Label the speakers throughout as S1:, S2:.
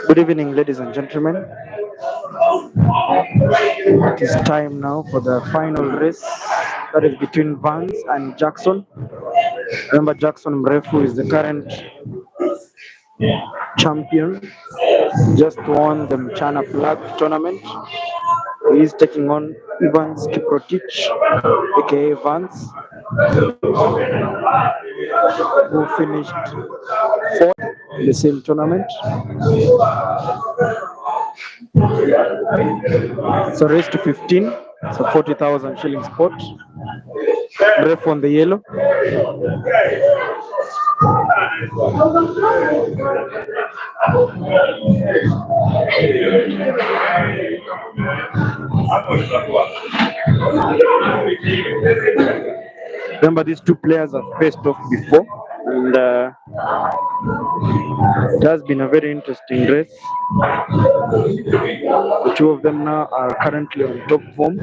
S1: Good evening, ladies and gentlemen. It is time now for the final race that is between Vance and Jackson. Remember, Jackson Mrefu is the current champion, just won the Mchana Plug tournament. He is taking on Vance Kiprotich, aka Vance, who finished fourth in the same tournament. So race to 15, so 40,000 shillings pot. Ref on the yellow. Remember, these two players have faced off before, and it has been a very interesting race. The two of them now are currently on top form.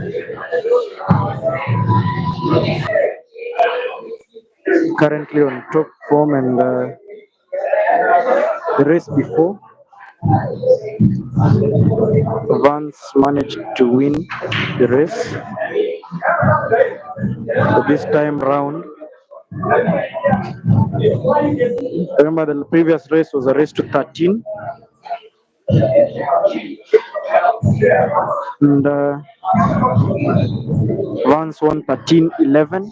S1: Currently on top form, and the race before, Vance managed to win the race. But this time round, remember the previous race was a race to 13, and Vance won 13-11.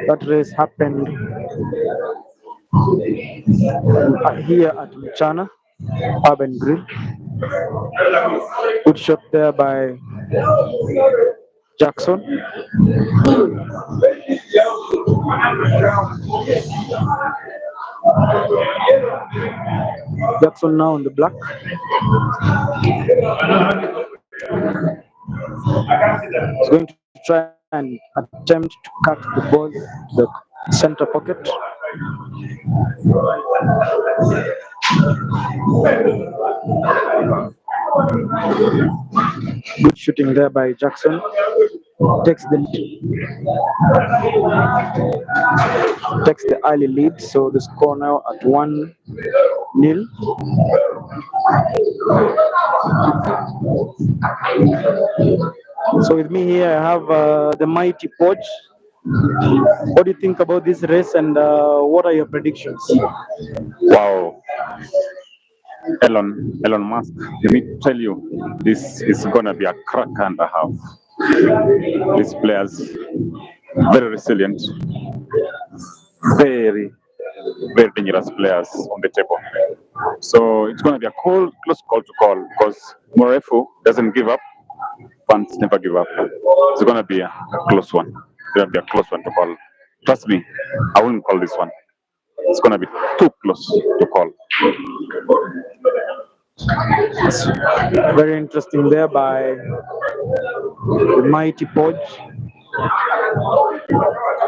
S1: That race happened here at Mchana Urban Grill. Good shot there by Jackson. Jackson now on the black. He's going to try and attempt to cut the ball to the center pocket. Good shooting there by Jackson. Takes the early lead, so the score now at 1-0. So with me here I have the mighty Poch. What do you think about this race, and what are your predictions?
S2: Wow, Elon Musk, let me tell you, this is gonna be a crack and a half. These players, very resilient, very, very dangerous players on the table. So it's gonna be a close call to call because Mrefu doesn't give up, Vance never give up. It's gonna be a close one. It's gonna be a close one to call. Trust me, I wouldn't call this one. It's gonna be too close to call.
S1: Very interesting there by the mighty Podge,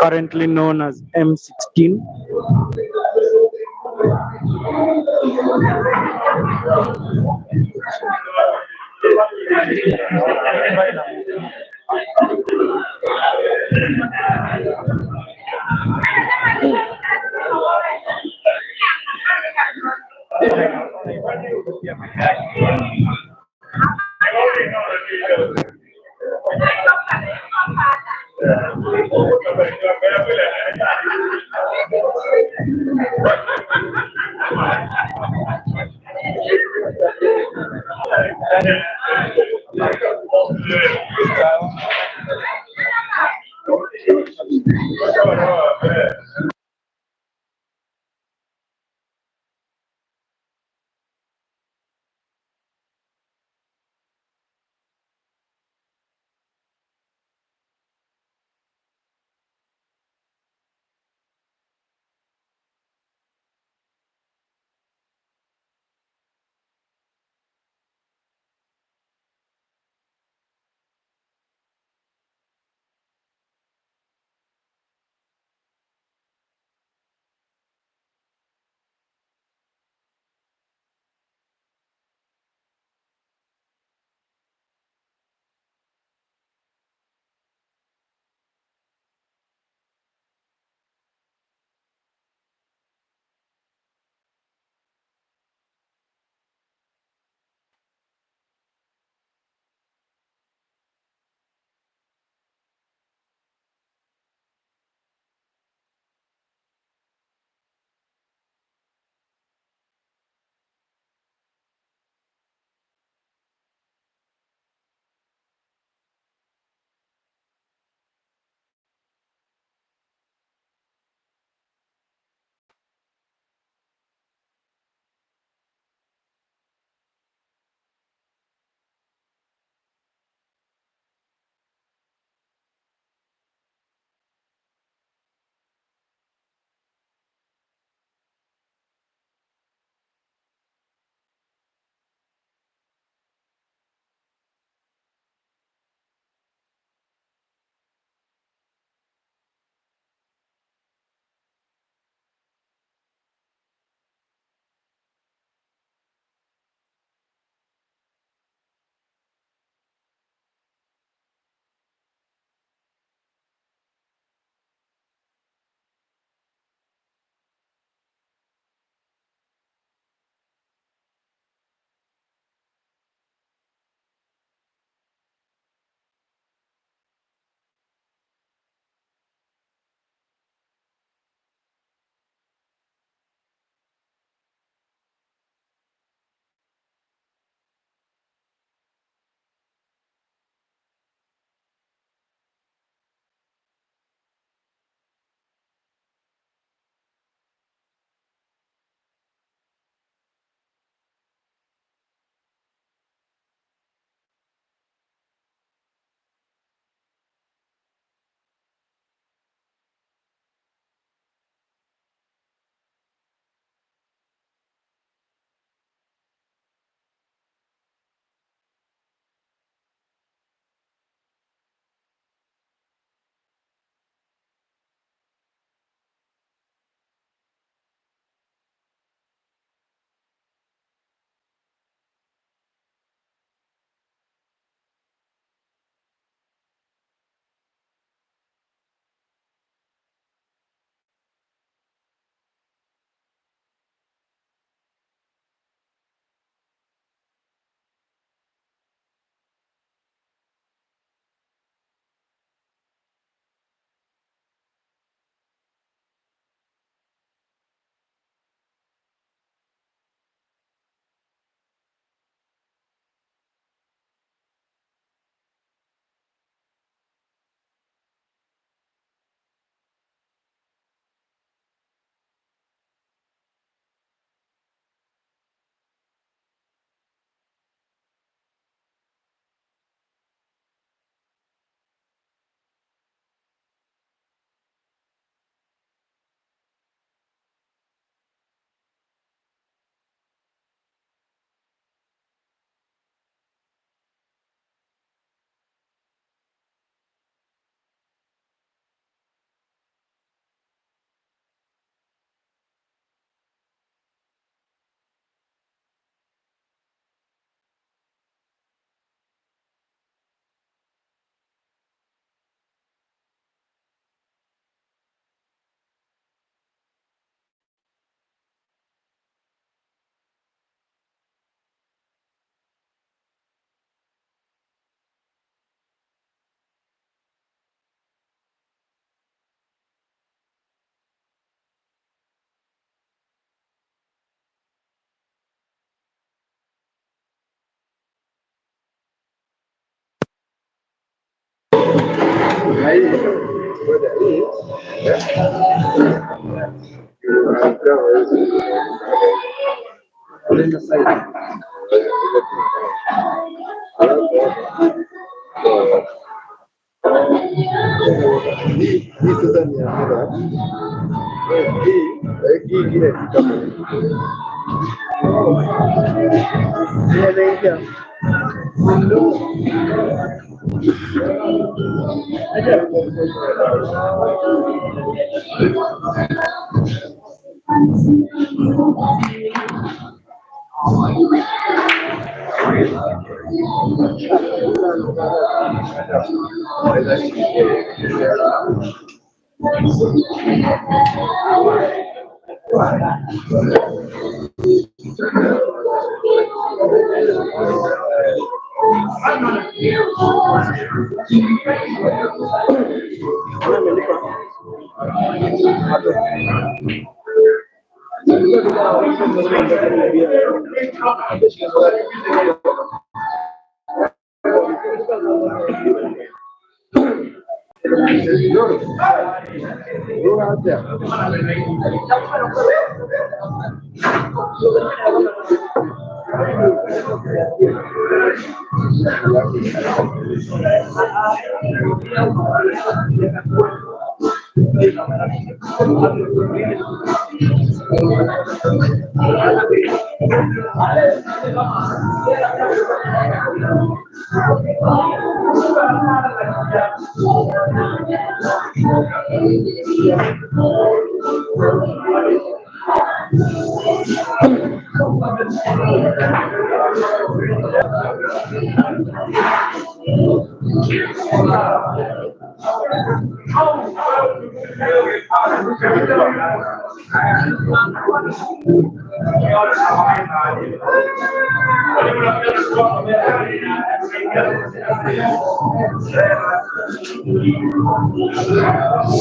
S1: currently known as M16.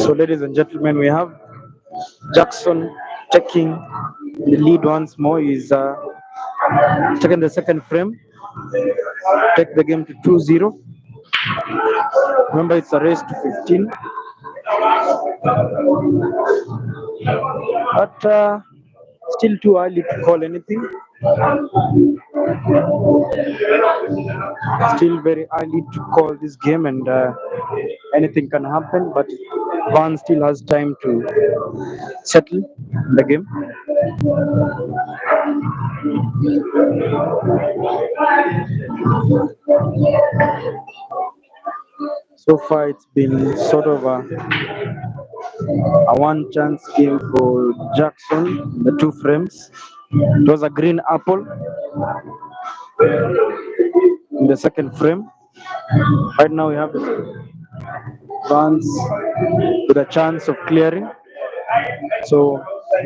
S1: So, ladies and gentlemen, we have Jackson taking the lead once more. He's taking the second frame, take the game to 2-0. Remember, it's a race to 15. But still too early to call anything. Still very early to call this game, and anything can happen. But Vance still has time to settle the game. So far, it's been sort of a one chance game for Jackson, the two frames. It was a green apple in the second frame. Right now, we have Vance with a chance of clearing. So I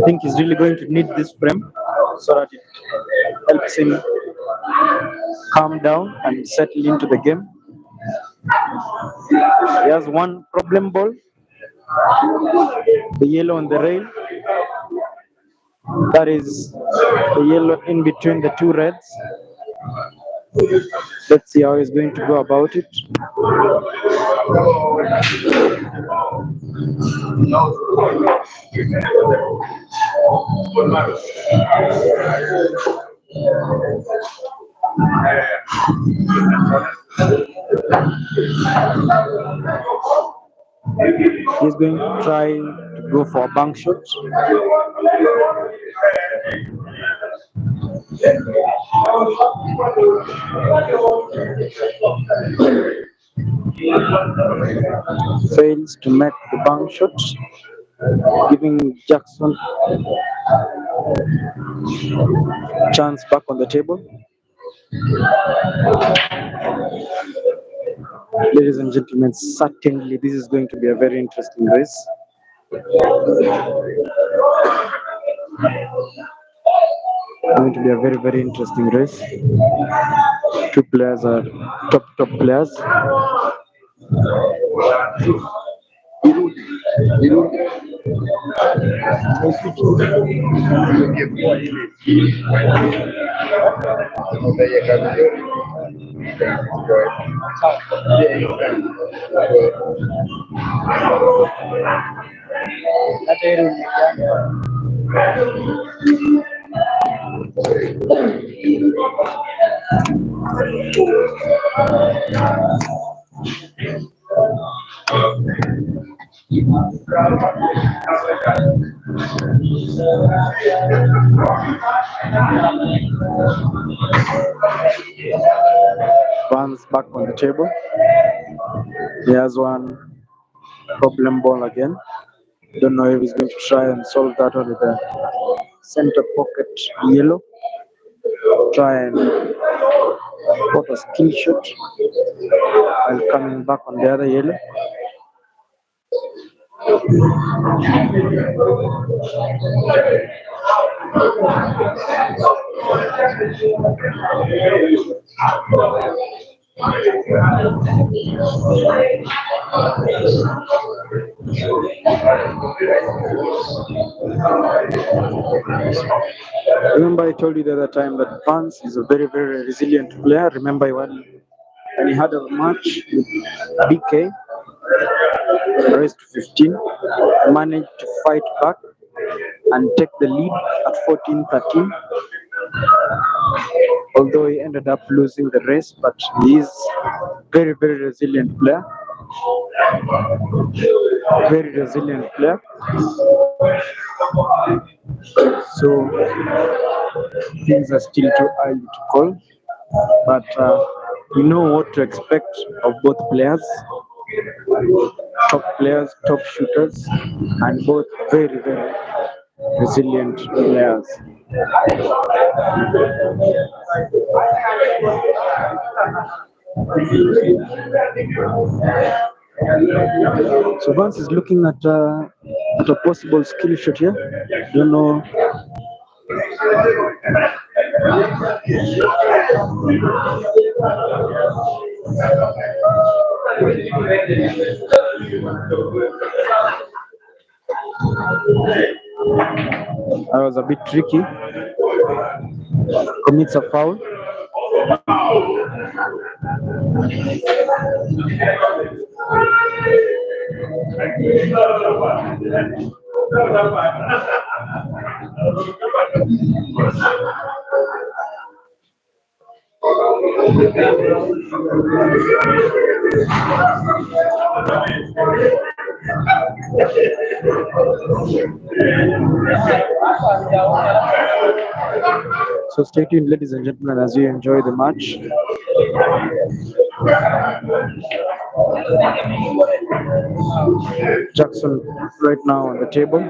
S1: think he's really going to need this frame so that it helps him calm down and settle into the game. He has one problem ball, the yellow on the rail. That is the yellow in between the two reds. Let's see how he's going to go about it. He's going to try to go for a bank shot. Fails to make the bank shot, giving Jackson chance back on the table. Ladies and gentlemen, certainly this is going to be a very interesting race. Going to be a very interesting race. Two players are top players. Vance back on the table. He has one problem ball again. Don't know if he's going to try and solve that one with the center pocket yellow. Try and put a skill shot while coming back on the other yellow. Remember, I told you the other time that Vance is a very, very resilient player. Remember when he had a match with BK, raised to 15, managed to fight back and take the lead at 14-13. Although he ended up losing the race, but he is very, very resilient player. Very resilient player. So things are still too early to call, but we know what to expect of both players. Top players, top shooters, and both very, very resilient players. So Vance is looking at a possible skill shot here. Don't know. That was a bit tricky. Commits a foul. So stay tuned, ladies and gentlemen, as you enjoy the match. Jackson right now on the table.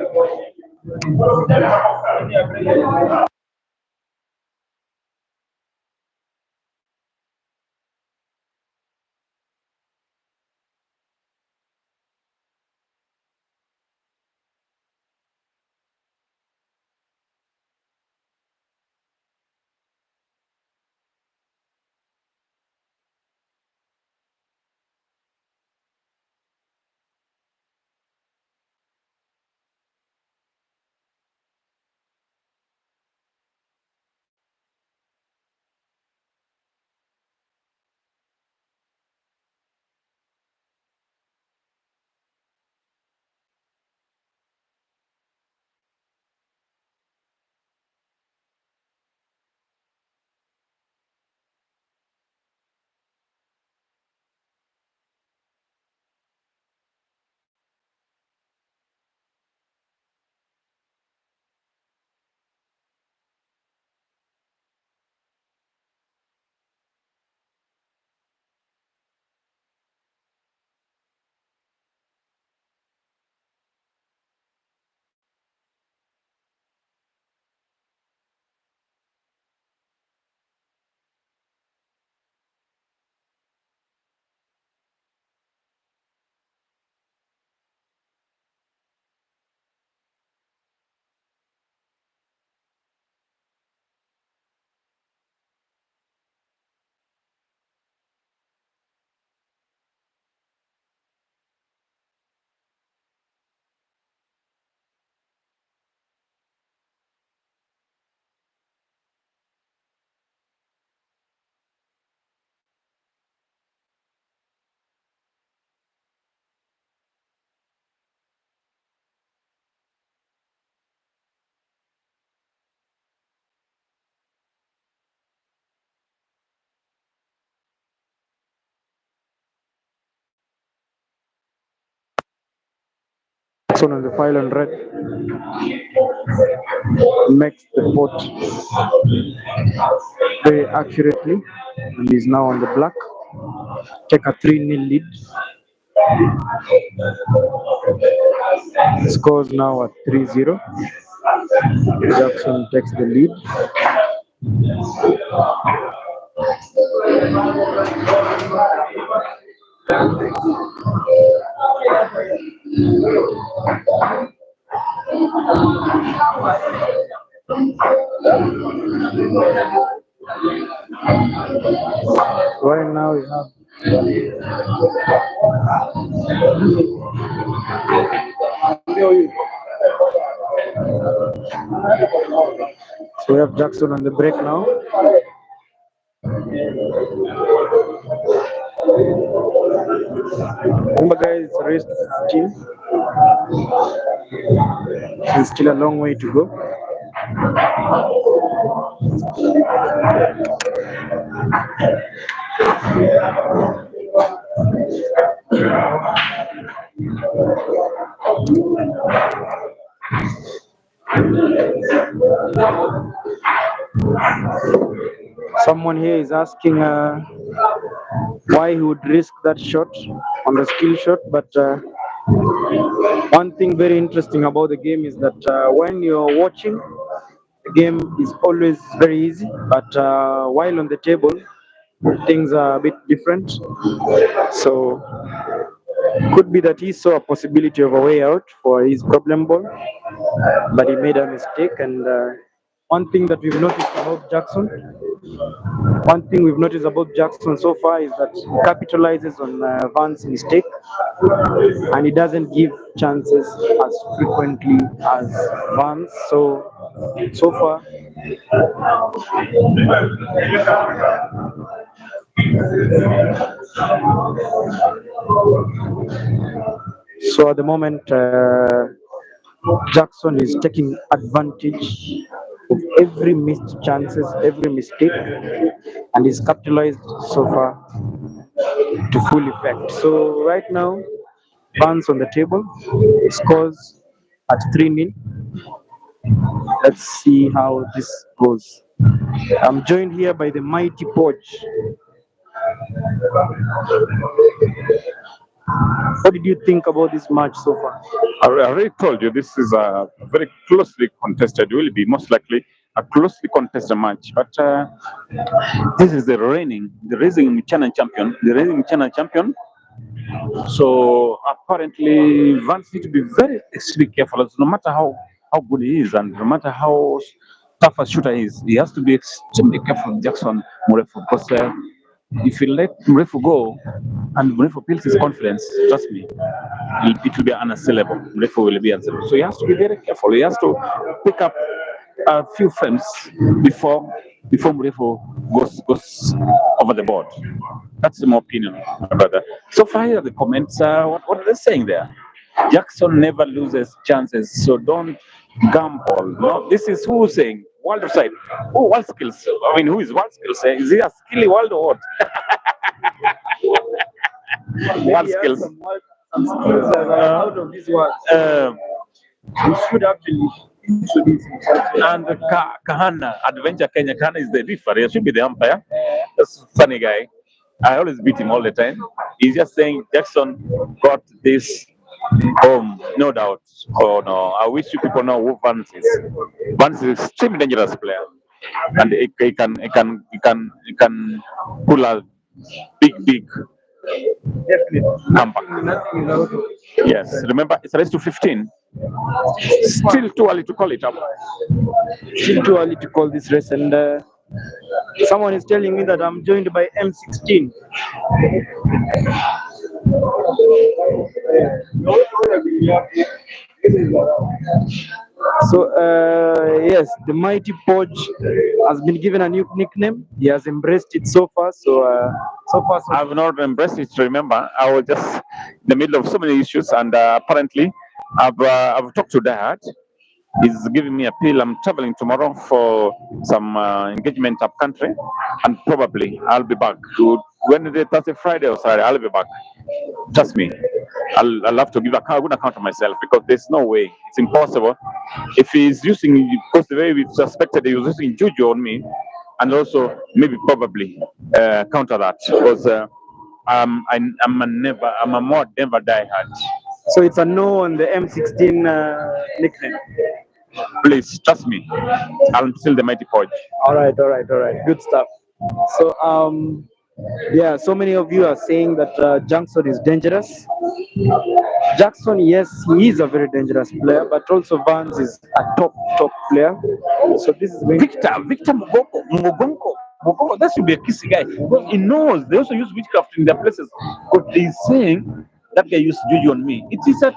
S1: Jackson on the file on red makes the pot very accurately and is now on the black. Take a 3-0 lead. Scores now at 3-0. Jackson takes the lead. Right now we have so we have Jackson on the break now. Remember guys, it's a race to 15. There's still a long way to go. Someone here is asking why he would risk that shot on the skill shot, but one thing very interesting about the game is that when you're watching, the game is always very easy, but while on the table, things are a bit different. So could be that he saw a possibility of a way out for his problem ball, but he made a mistake. And one thing that we've noticed about Jackson, so far is that he capitalizes on Vance's mistake, and he doesn't give chances as frequently as Vance. So far, so at the moment, Jackson is taking advantage of every missed chances, every mistake, and is capitalized so far to full effect. So right now, Vance on the table, scores at 3-0. Let's see how this goes. I'm joined here by the mighty Poch. What did you think about this match so far?
S2: I already told you this is a very closely contested, will be most likely a closely contested match. But this is the reigning China champion, So apparently, Vance needs to be very extremely careful. No matter how good he is, and no matter how tough a shooter he is, he has to be extremely careful with Jackson Mrefu, because if you let Mrefu go and Mrefu builds his confidence, trust me, it will be unassailable. Mrefu will be unassailable. So he has to be very careful. He has to pick up a few frames before Mrefu goes over the board. That's my opinion about that. So far, here are the comments. What are they saying there? Jackson never loses chances, so don't gamble. No, this is who saying World side. Oh, World Skills. I mean, who is World Skills? Is he a skilly world or what? World Skills.
S1: Some skills that are out of this world. We should actually introduce himself.
S2: And Kahana, Adventure Kenya. Kahana is the referee. He should be the umpire. That's a funny guy. I always beat him all the time. He's just saying Jackson got this home, no doubt. Oh no, I wish you people know who Vance is. Vance is an extremely dangerous player, and he can pull a big
S1: Definitely.
S2: comeback.
S1: Nothing is out of
S2: Yes, remember it's race to 15. Still too early to call it up.
S1: Still too early to call this race, and someone is telling me that I'm joined by M16. So yes, the mighty Podge has been given a new nickname. He has embraced it so far. So far,
S2: I've not embraced it. Remember, I was just in the middle of so many issues, and apparently, I've talked to Dad. He's giving me a pill. I'm traveling tomorrow for some engagement up country, and probably I'll be back. Wednesday, Thursday, Friday, or Saturday, I'll be back. Trust me. I'll have to give a good account of myself because there's no way. It's impossible. If he's using, because the way we suspected he was using juju on me, and also maybe probably counter that because I'm a more never die hard.
S1: So it's a no on the M16 nickname.
S2: Please trust me. I'm still the mighty Podge.
S1: All right, all right, all right. Good stuff. So yeah, so many of you are saying that Jackson is dangerous. Jackson, yes, he is a very dangerous player, but also Vance is a top player. So this is going
S2: Victor Mugonko, that should be a kissy guy because he knows they also use witchcraft in their places. But he's saying that guy used juju on me. It is a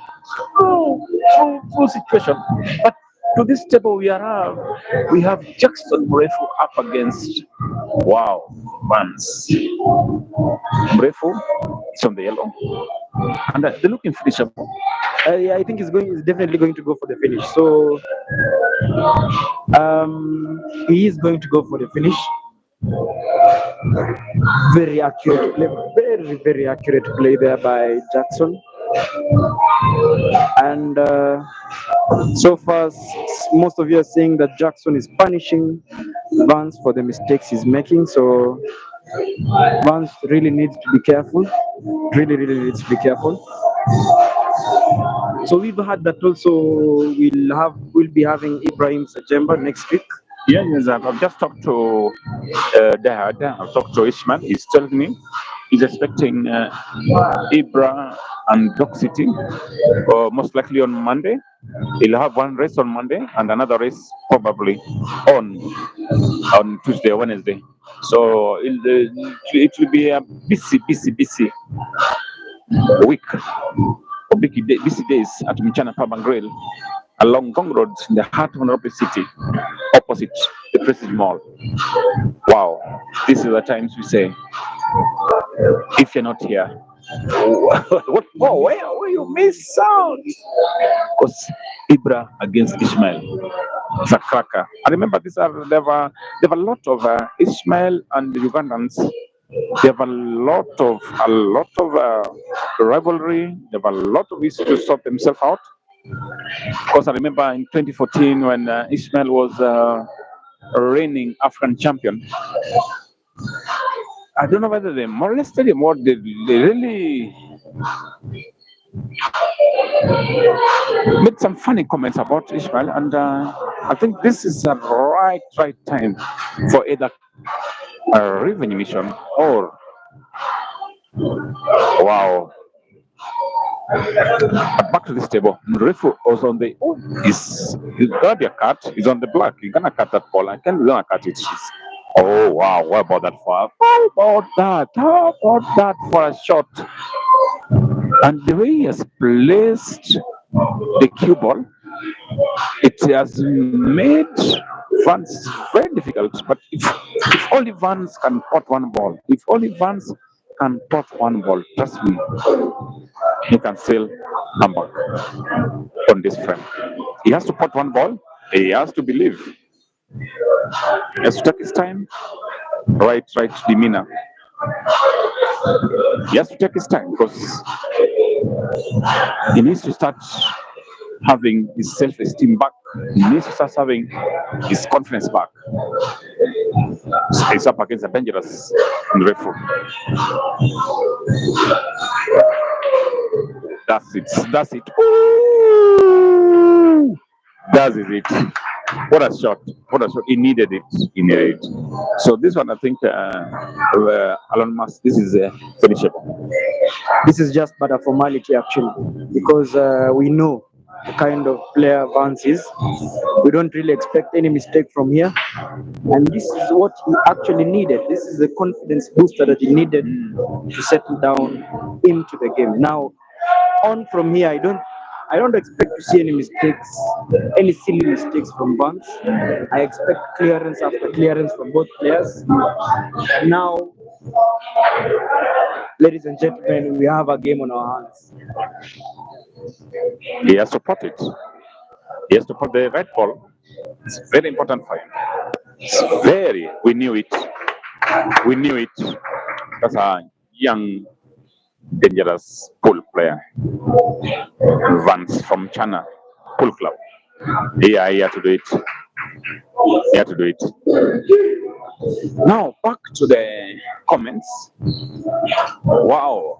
S2: true situation. But to this table we have Jackson Mrefu up against Vance. Mrefu is on the yellow, and they're looking finishable.
S1: yeah, I think he's definitely going to go for the finish. So he is going to go for the finish. Very accurate play, very accurate play there by Jackson. And so far, most of you are saying that Jackson is punishing Vance for the mistakes he's making. So Vance really needs to be careful. Really needs to be careful. So we've had that also. We'll be having Ibrahim Sajemba next week.
S2: Yes, I've just talked to Dad. I've talked to Ishmael. He's telling me he's expecting Ibra and Dock City, most likely on Monday. He'll have one race on Monday and another race probably on Tuesday or Wednesday. So it will be a busy week or busy days at Michana Pub and Grill along Gong Road in the heart of Nairobi City, opposite the Prestige Mall. Wow, this is the times we say, if you're not here, what more? Where you miss out? Because Ibra against Ishmael, it's a cracker. I remember there were a lot of Ishmael and the Ugandans. They have a lot of rivalry. They have a lot of issues to sort themselves out. Because I remember in 2014 when Ishmael was reigning African champion. I don't know whether they molested him or they really made some funny comments about Ishmael, and I think this is the right time for either a revenge mission or wow. But back to this table. Mrefu was on the he's gonna be a cut. He's on the black. He's gonna cut that ball. I can't gonna cut it. Oh wow, what about that for? How about that? How about that for a shot? And the way he has placed the cue ball, it has made Vance very difficult. But if only Vance can pot one ball, if only Vance can pot one ball, trust me, he can still come back on this frame. He has to pot one ball, he has to believe. He has to take his time, right demeanor. He has to take his time because he needs to start having his self-esteem back. He needs to start having his confidence back. He's up against a dangerous Mrefu. That's it. Ooh! That is it. What a shot. He needed it. So this one, I think, Elon Musk, this is finishable.
S1: This is just but a formality actually, because we know the kind of player Vance is. We don't really expect any mistake from here, and this is what he actually needed. This is the confidence booster that he needed to settle down into the game. Now, on from here, I don't expect to see any mistakes, any silly mistakes from Vance. I expect clearance after clearance from both players. Now, ladies and gentlemen, we have a game on our hands.
S2: He has to put it. He has to put the right ball. It's very important for him. We knew it. That's a young dangerous pool player, Vance from China Pool Club. Yeah, he had to do it. He had to do it. Now back to the comments. Wow.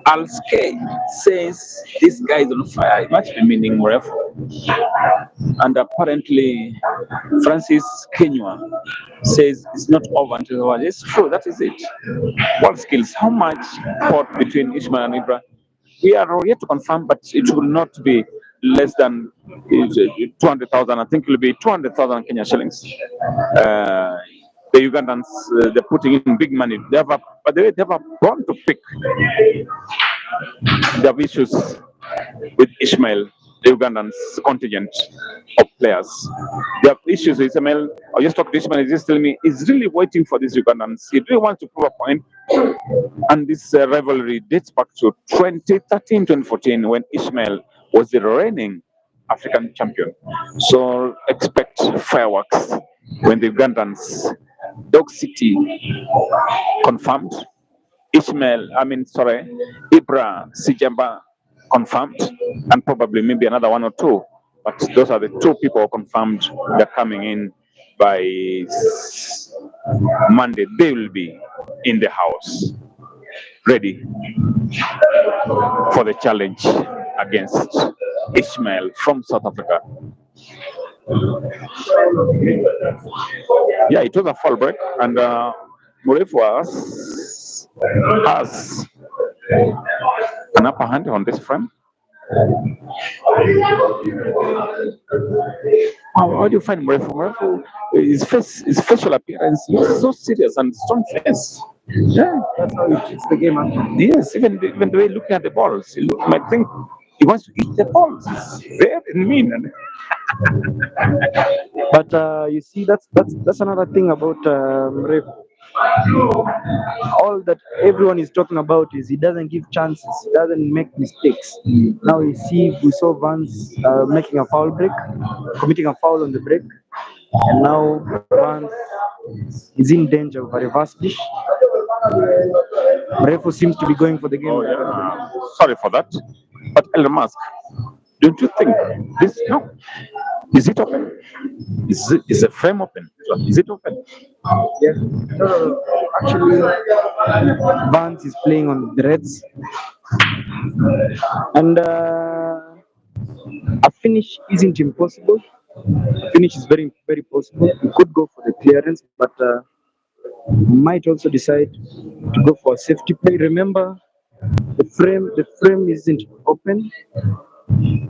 S2: Alske says this guy is on fire. It must be meaning Mrefu. And apparently Francis Kenywa says it's not over until over. It's true, that is it. World skills. How much fought between Ishmael and Ibra? We are yet to confirm, but it will not be less than 200,000. I think it will be 200,000 Kenya shillings. The Ugandans, they're putting in big money. They have by the way, they have a bone to pick. They have issues with Ishmael, the Ugandans contingent of players. They have issues with Ishmael. I just talked to Ishmael, he's just telling me he's really waiting for these Ugandans. He really wants to prove a point. And this rivalry dates back to 2013, 2014, when Ishmael was the reigning African champion. So expect fireworks when the Ugandans, Dog City confirmed, Ibra Sijamba confirmed, and probably maybe another one or two. But those are the two people confirmed. They're coming in by Monday. They will be in the house, ready for the challenge against Ishmael from South Africa. Yeah, it was a fall break, and Mrefu has an upper hand on this frame. How do you find Mrefu? Mrefu, his facial appearance looks so serious and strong face.
S1: Yeah, that's how it is the game.
S2: Yes, even the way looking at the balls, he might think he wants to eat the balls. It's very mean.
S1: But you see, that's another thing about Mrefu. All that everyone is talking about is he doesn't give chances, he doesn't make mistakes. Now we saw Vance making a foul break, committing a foul on the break, and now Vance is in danger of a reverse dish. Mrefu seems to be going for the game.
S2: Oh, yeah. Sorry for that. But Elon Musk, don't you think this? No. Is it open? Is the frame open? Is it open?
S1: Yeah. Actually, Vance is playing on the Reds, and a finish isn't impossible. A finish is very, very possible. He could go for the clearance, but might also decide to go for a safety play. Remember, the frame isn't open. He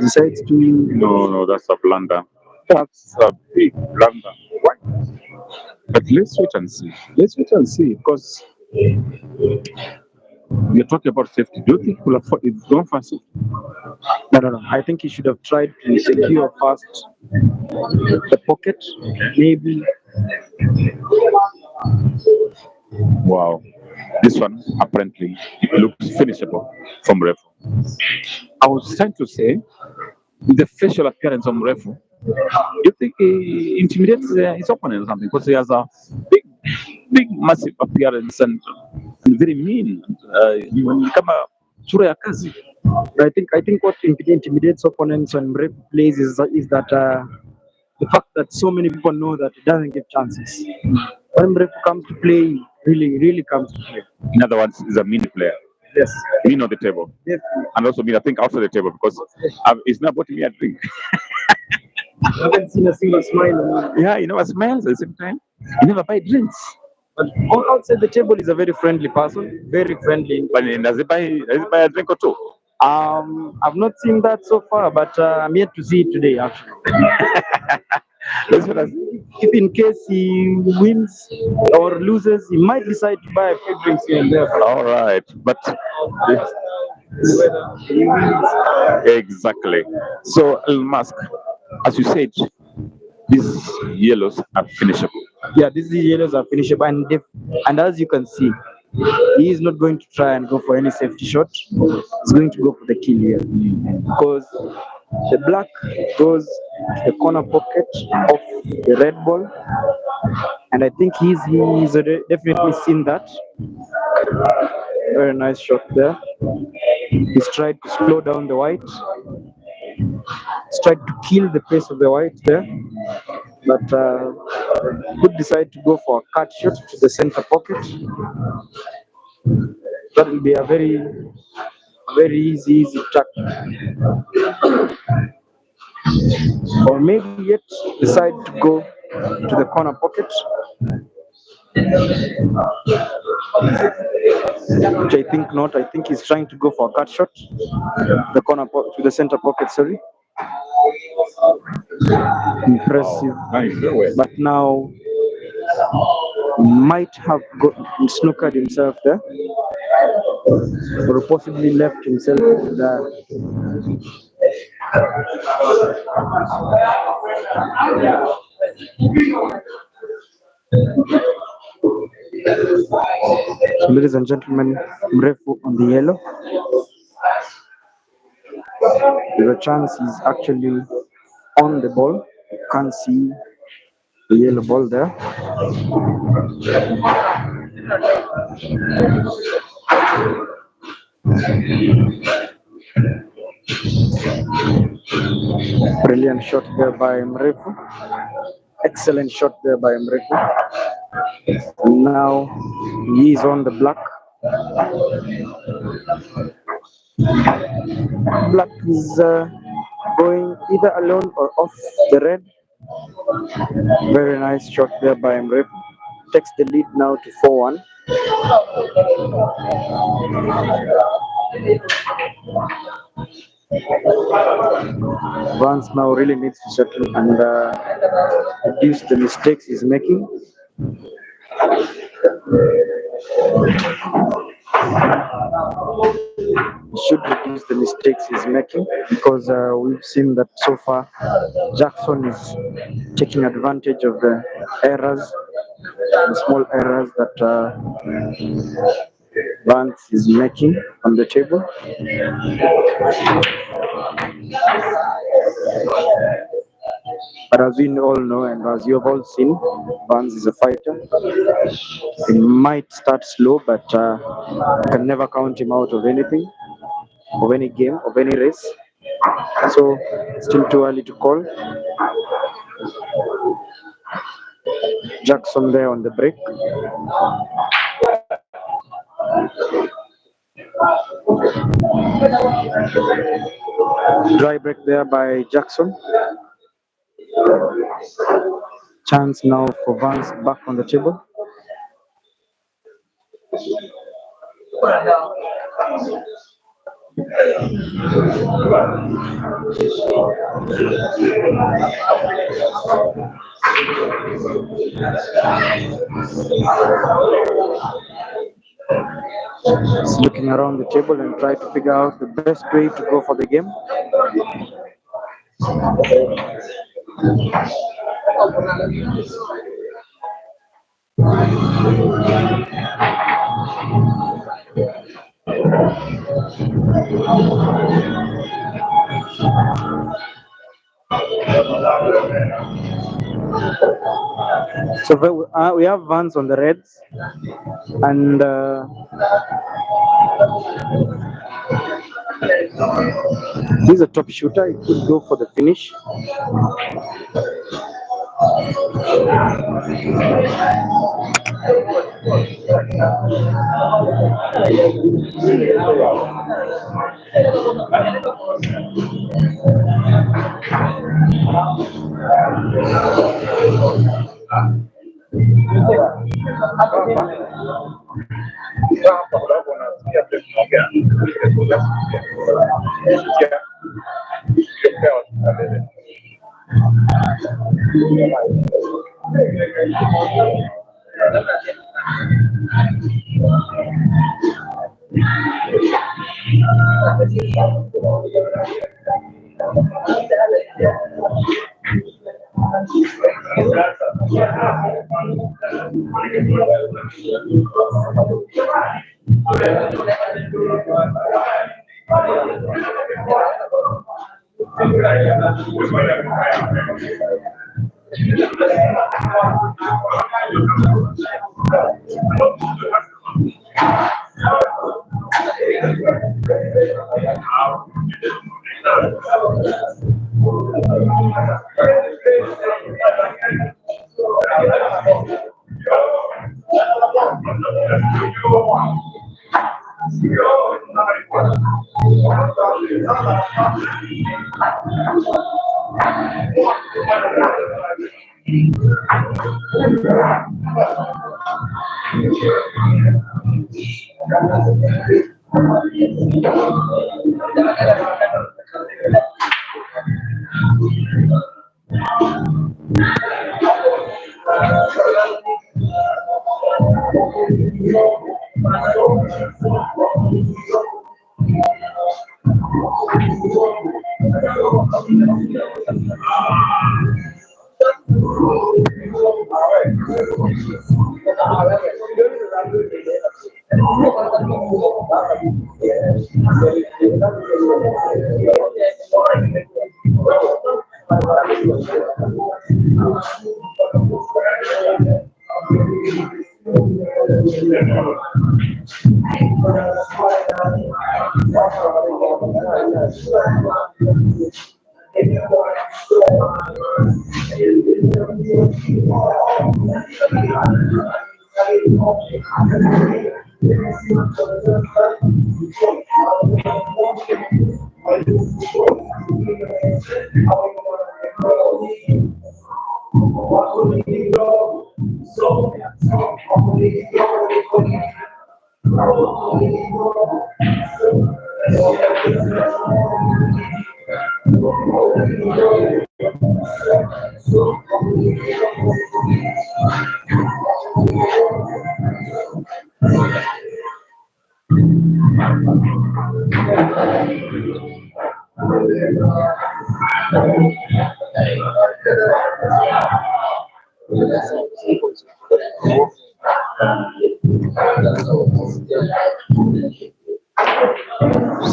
S1: decides to.
S2: No, that's a blunder. That's a big blunder. Why? But let's wait and see. Let's wait and see, because we're talking about safety. Do you think we'll afford it? Going for safety?
S1: No. I think he should have tried to secure first the pocket, maybe.
S2: Wow. This one, apparently, it looks finishable from Mrefu. I was trying to say, the facial appearance of Mrefu, you think he intimidates his opponent or something? Because he has a big, massive appearance and very mean. When you come a sura ya kazi.
S1: I think what intimidates opponents when Mrefu plays is that the fact that so many people know that he doesn't give chances. When Mrefu comes to play, really comes to play.
S2: In other words, he's a mean player.
S1: Yes.
S2: Mean on the table.
S1: Yes.
S2: And also mean, I think, outside the table, because he's not bought me a drink.
S1: I haven't seen a single smile on him.
S2: Yeah, he never smiles at the same time. He never buy drinks.
S1: But outside the table, he's a very friendly person, very friendly.
S2: But does he buy a drink or two?
S1: I've not seen that so far, but I'm yet to see it today, actually. If in case he wins or loses, he might decide to buy a few drinks here and there.
S2: All right, but exactly. So Elon Musk, as you said, these yellows are finishable.
S1: Yeah, these yellows are finishable, and as you can see, he is not going to try and go for any safety shot. He's going to go for the kill here, because the black goes to the corner pocket of the red ball, and I think he's definitely seen that. Very nice shot there. He's tried to slow down the white. He's tried to kill the pace of the white there, but could decide to go for a cut shot to the center pocket. That will be a very easy track. Or maybe yet decide to go to the corner pocket, which I think not. I think he's trying to go for a cut shot, to the center pocket. Sorry, impressive. But now might have snookered himself there, or possibly left himself there. So, ladies and gentlemen, Mrefu on the yellow. There's a chance he's actually on the ball. You can't see the yellow ball there. Brilliant shot there by Mrefu. Excellent shot there by Mrefu. And now he is on the black. Black is going either alone or off the red. Very nice shot there by Mrefu. Takes the lead now to 4-1. Vance now really needs to settle and reduce the mistakes he's making. He should reduce the mistakes he's making because we've seen that so far Jackson is taking advantage of the errors, the small errors that Vance is making on the table. But as we all know and as you have all seen, Vance is a fighter. He might start slow, but you can never count him out of anything, of any game, of any race. So, still too early to call. Jackson there on the break. Dry break there by Jackson. Chance now for Vance back on the table. He's looking around the table and try to figure out the best way to go for the game. So we have Vance on the reds, and he's a top shooter. He could go for the finish.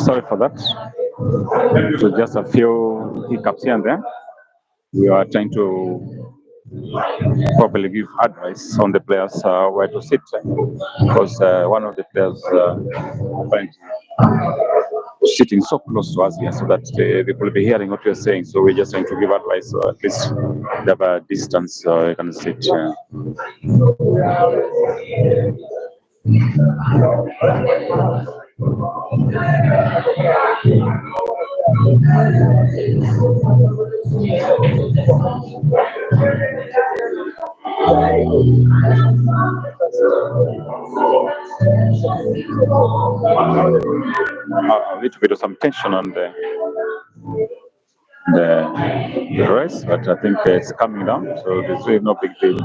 S2: Sorry for that. So just a few hiccups here and there. We are trying to probably give advice on the players where to sit, because one of the players apparently sitting so close to us here so that they will be hearing what we are saying. So we're just trying to give advice, or at least they have a distance you can sit. A little bit of some tension on the race, but I think it's coming down, so there's really no big deal.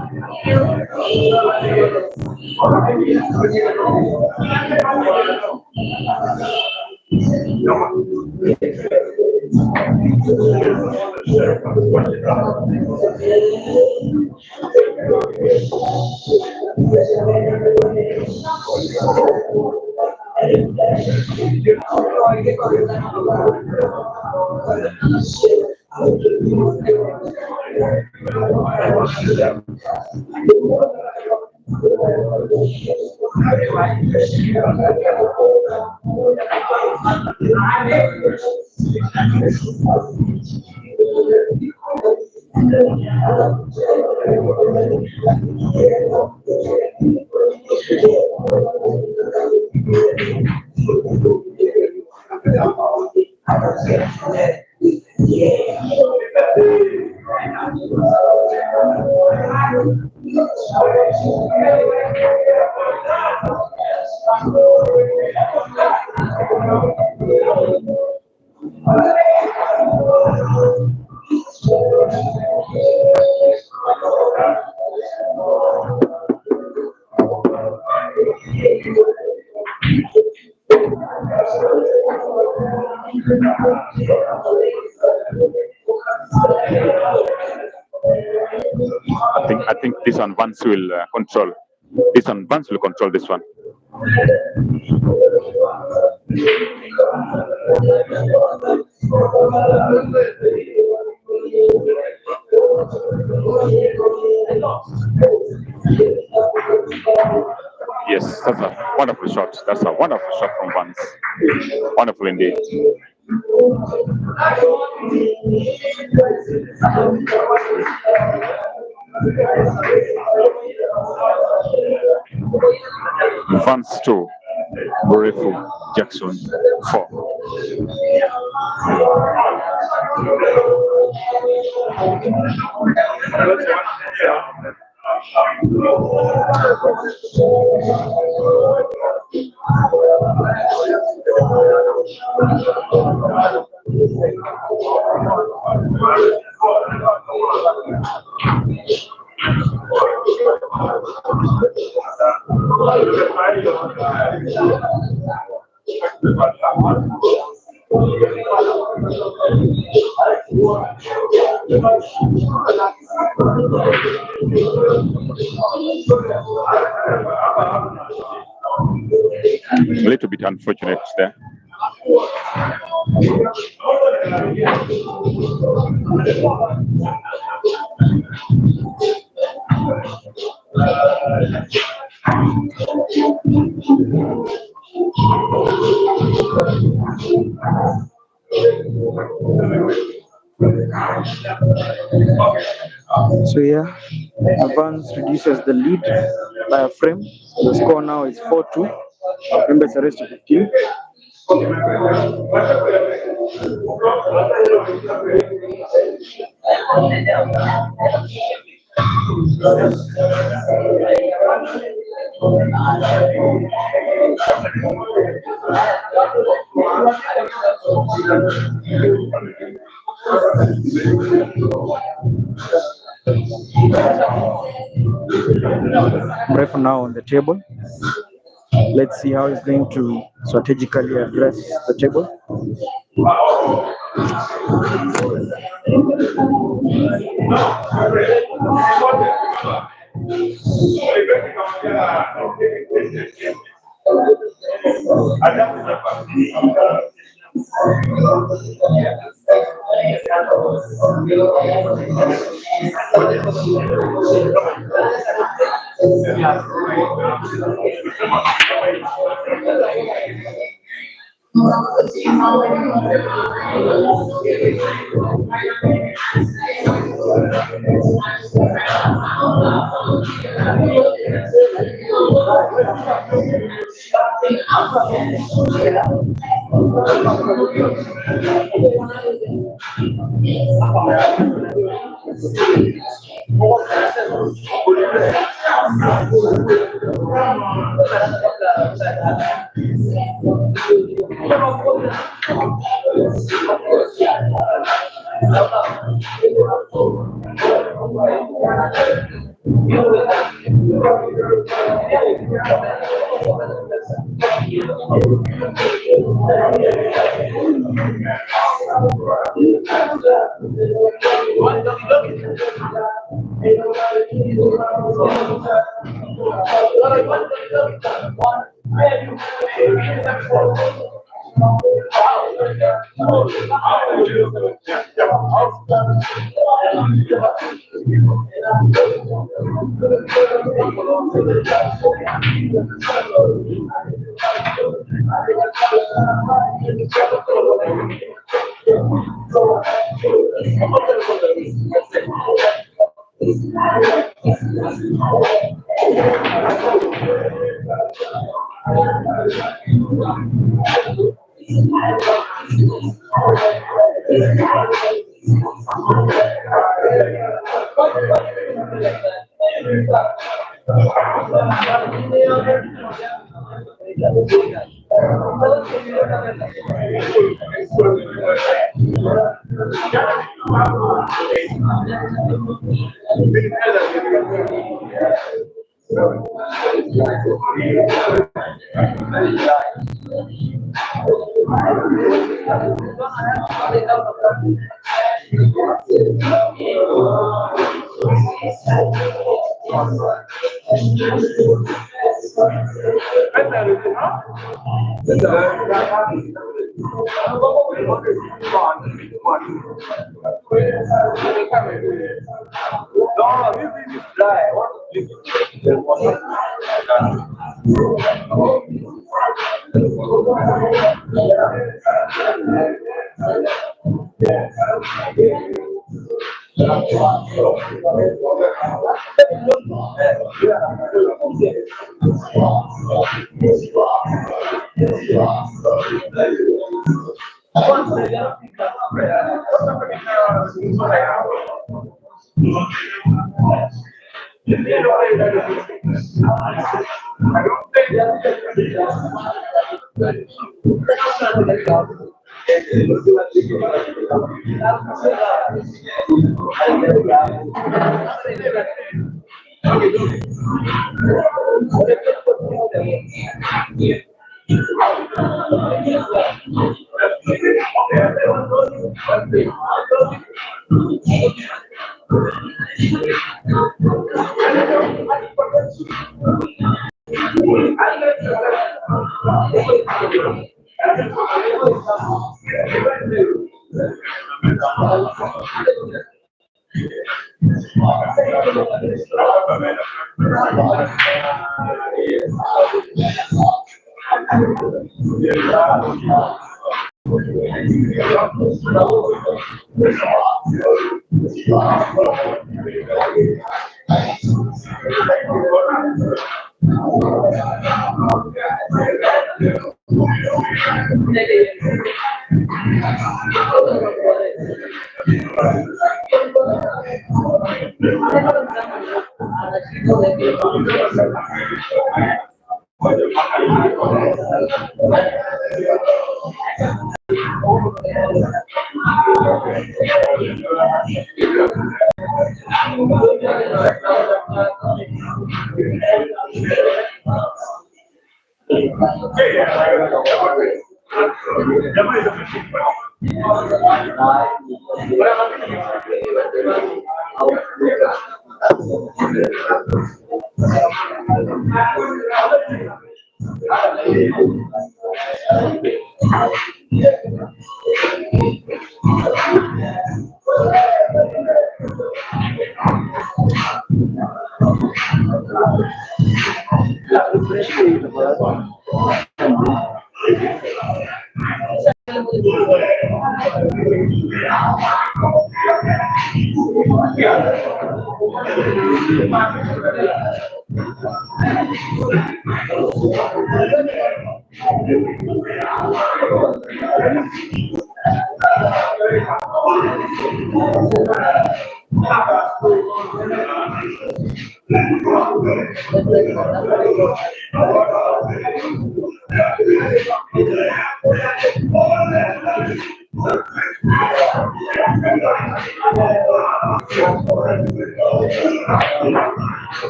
S2: I think this one Vance will control. This one Vance will control this one. Yes, that's a wonderful shot. That's a wonderful shot from Vance. Wonderful indeed. Vance 2, Mrefu, Jackson 4. A little bit unfortunate there.
S1: So yeah, Vance reduces the lead by a frame. The score now is 4-2. Remember, it's a race to 15. Mrefu now on the table. Let's see how he's going to strategically address the table.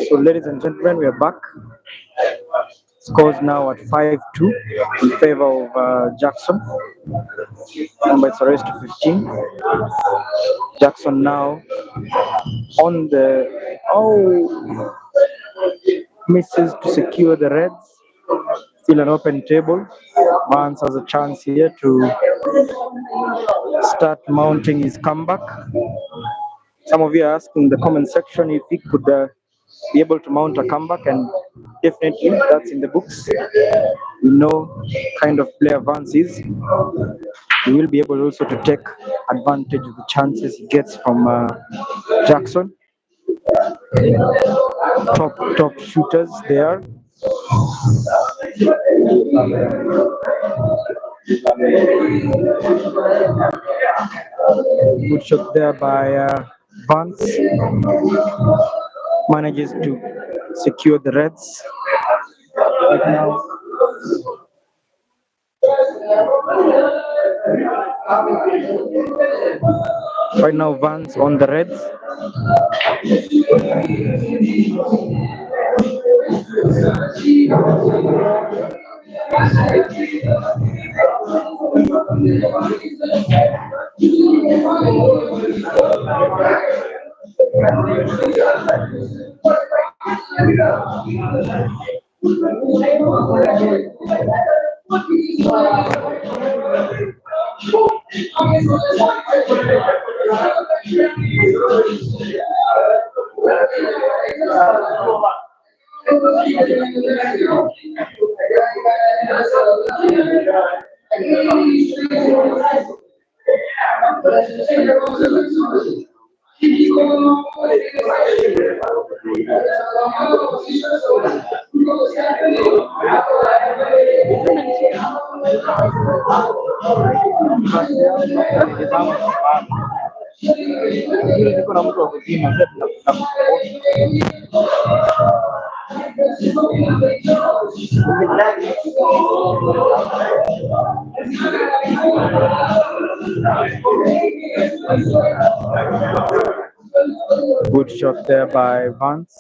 S1: So, ladies and gentlemen, we are back. Scores now at 5-2 in favor of Jackson. Number is raised to 15. Jackson now on the misses to secure the Reds. Still an open table. Vance has a chance here to start mounting his comeback. Some of you are asking in the comment section if he could be able to mount a comeback, and definitely that's in the books. We know kind of player Vance is. He will be able also to take advantage of the chances he gets from Jackson. Top shooters there. Good shot there by Vance. Manages to secure the Reds. Right now, Vance on the Reds. Good shot there by Vance.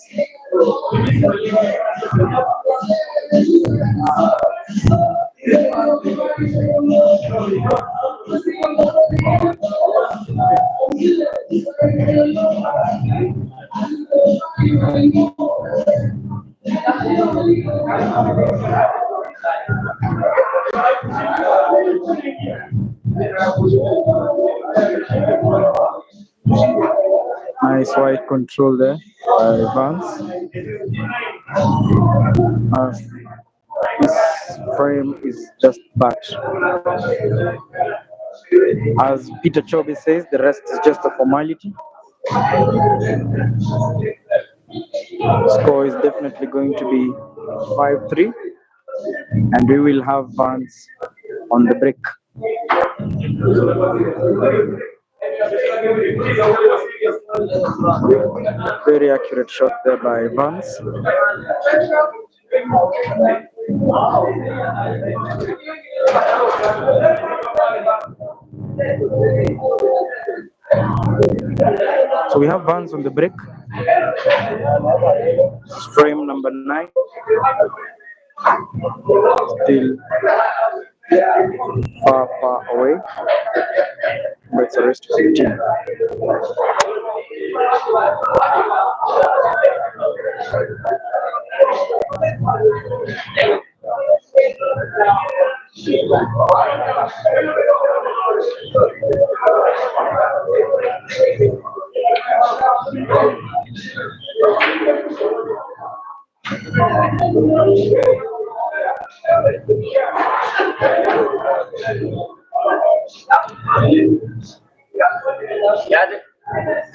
S1: Nice wide control there by Vance. This frame is just bad. As Peter Chobe says, the rest is just a formality. Score is definitely going to be 5-3, and we will have Vance on the break. Very accurate shot there by Vance. So we have Vance on the break. Frame number 9. Still far away. But it's a rest 15.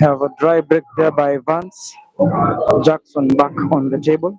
S1: Have a dry break there by Vance. Jackson back on the table.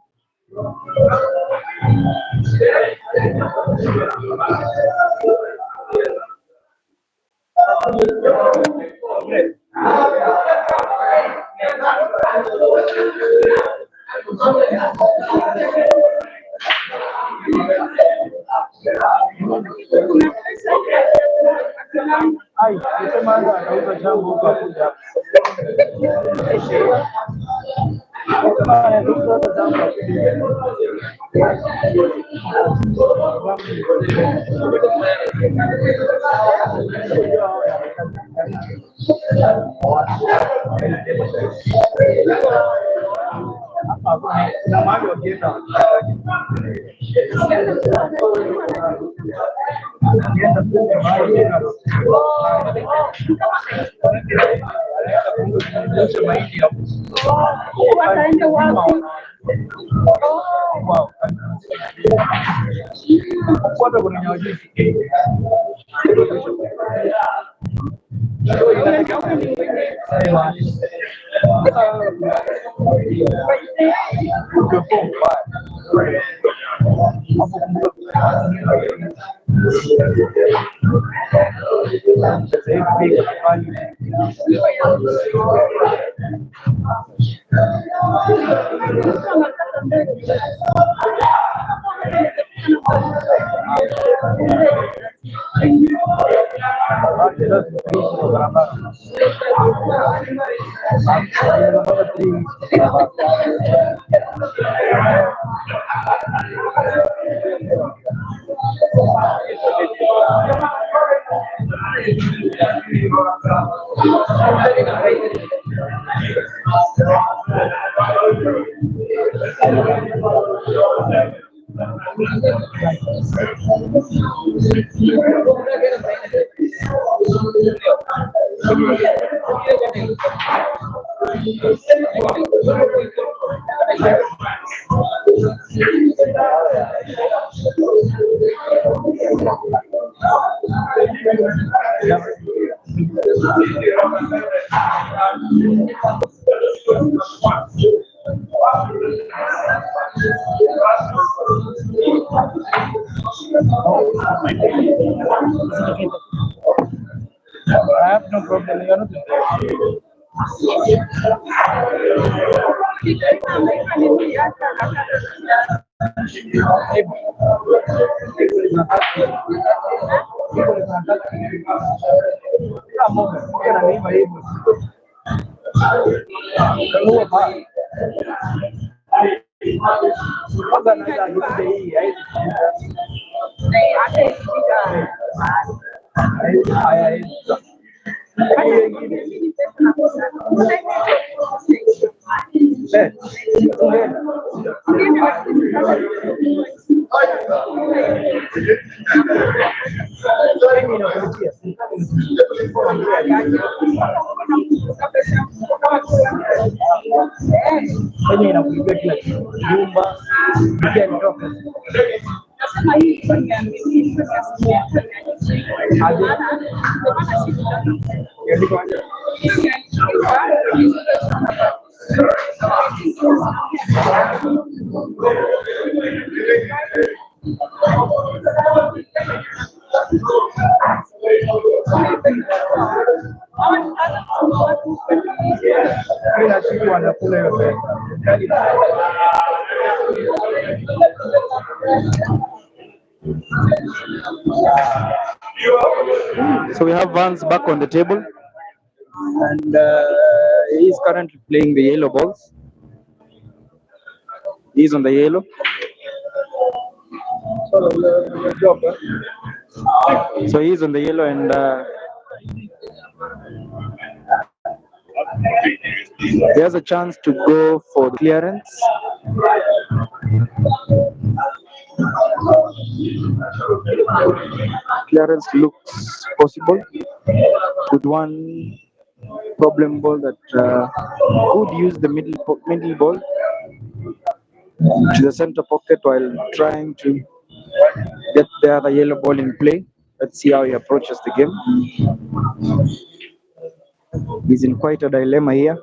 S1: I have no problem. You are not So we have Vance back on the table, and he is currently playing the yellow balls. He's on the yellow. So he's on the yellow, and he has a chance to go for the clearance. Clearance looks possible with one problem ball that could use the middle ball to the center pocket while trying to get the other yellow ball in play. Let's see how he approaches the game. He's in quite a dilemma here.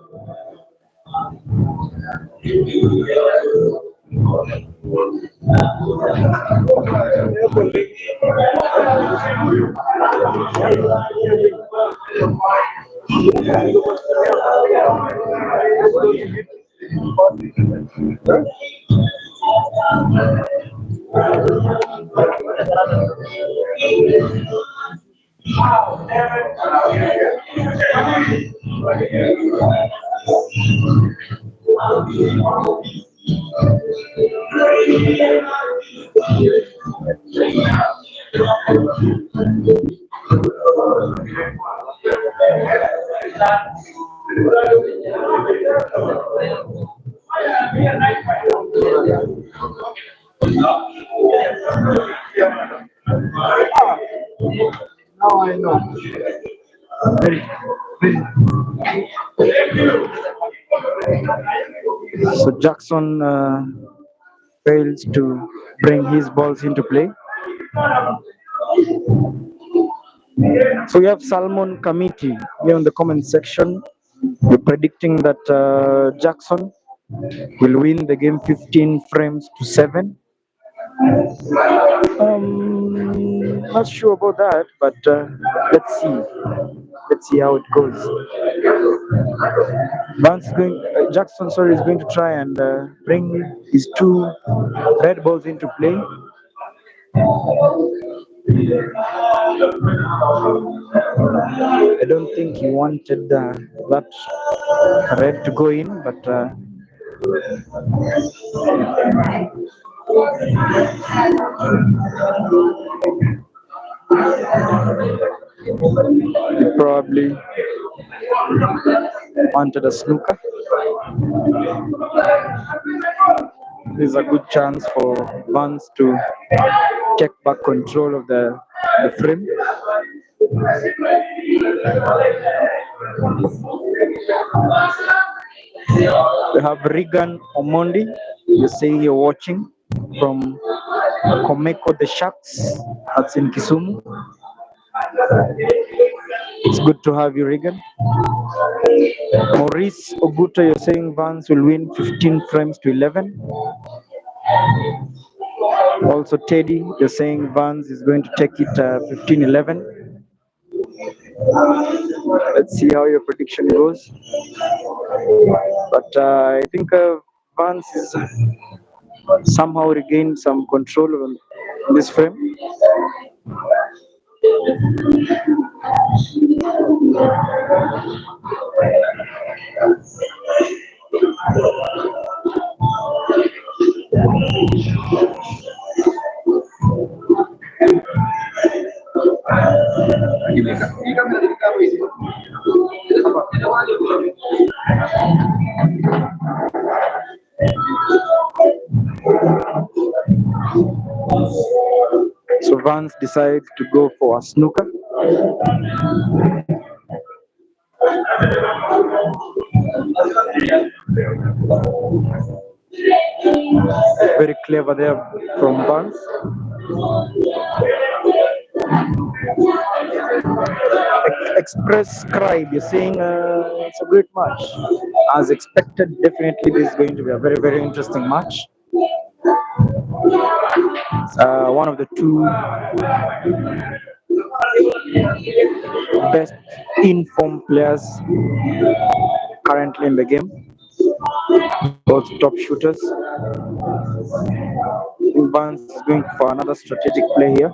S1: Now I know. So Jackson fails to bring his balls into play. So we have Salmon Committee here in the comment section. We're predicting that Jackson will win the game 15 frames to 7. Not sure about that, but let's see. Let's see how it goes. Jackson, sorry, is going to try and bring his 2 red balls into play. I don't think he wanted that red to go in, but he probably wanted a snooker. This is a good chance for Vance to take back control of the frame. We have Regan Omondi. You're saying you're watching from Komeko the Sharks. That's in Kisumu. It's good to have you, Regan. Maurice Oguto, you're saying Vance will win 15 frames to 11. Also, Teddy, you're saying Vance is going to take it 15-11. Let's see how your prediction goes. But I think Vance is somehow regained some control on this frame. So Vance decides to go for a snooker. Very clever there from Vance. Express Scribe, you're saying it's a great match. As expected, definitely this is going to be a very, very interesting match. One of the 2 best informed players currently in the game. both top shooters. Vance is going for another strategic play here.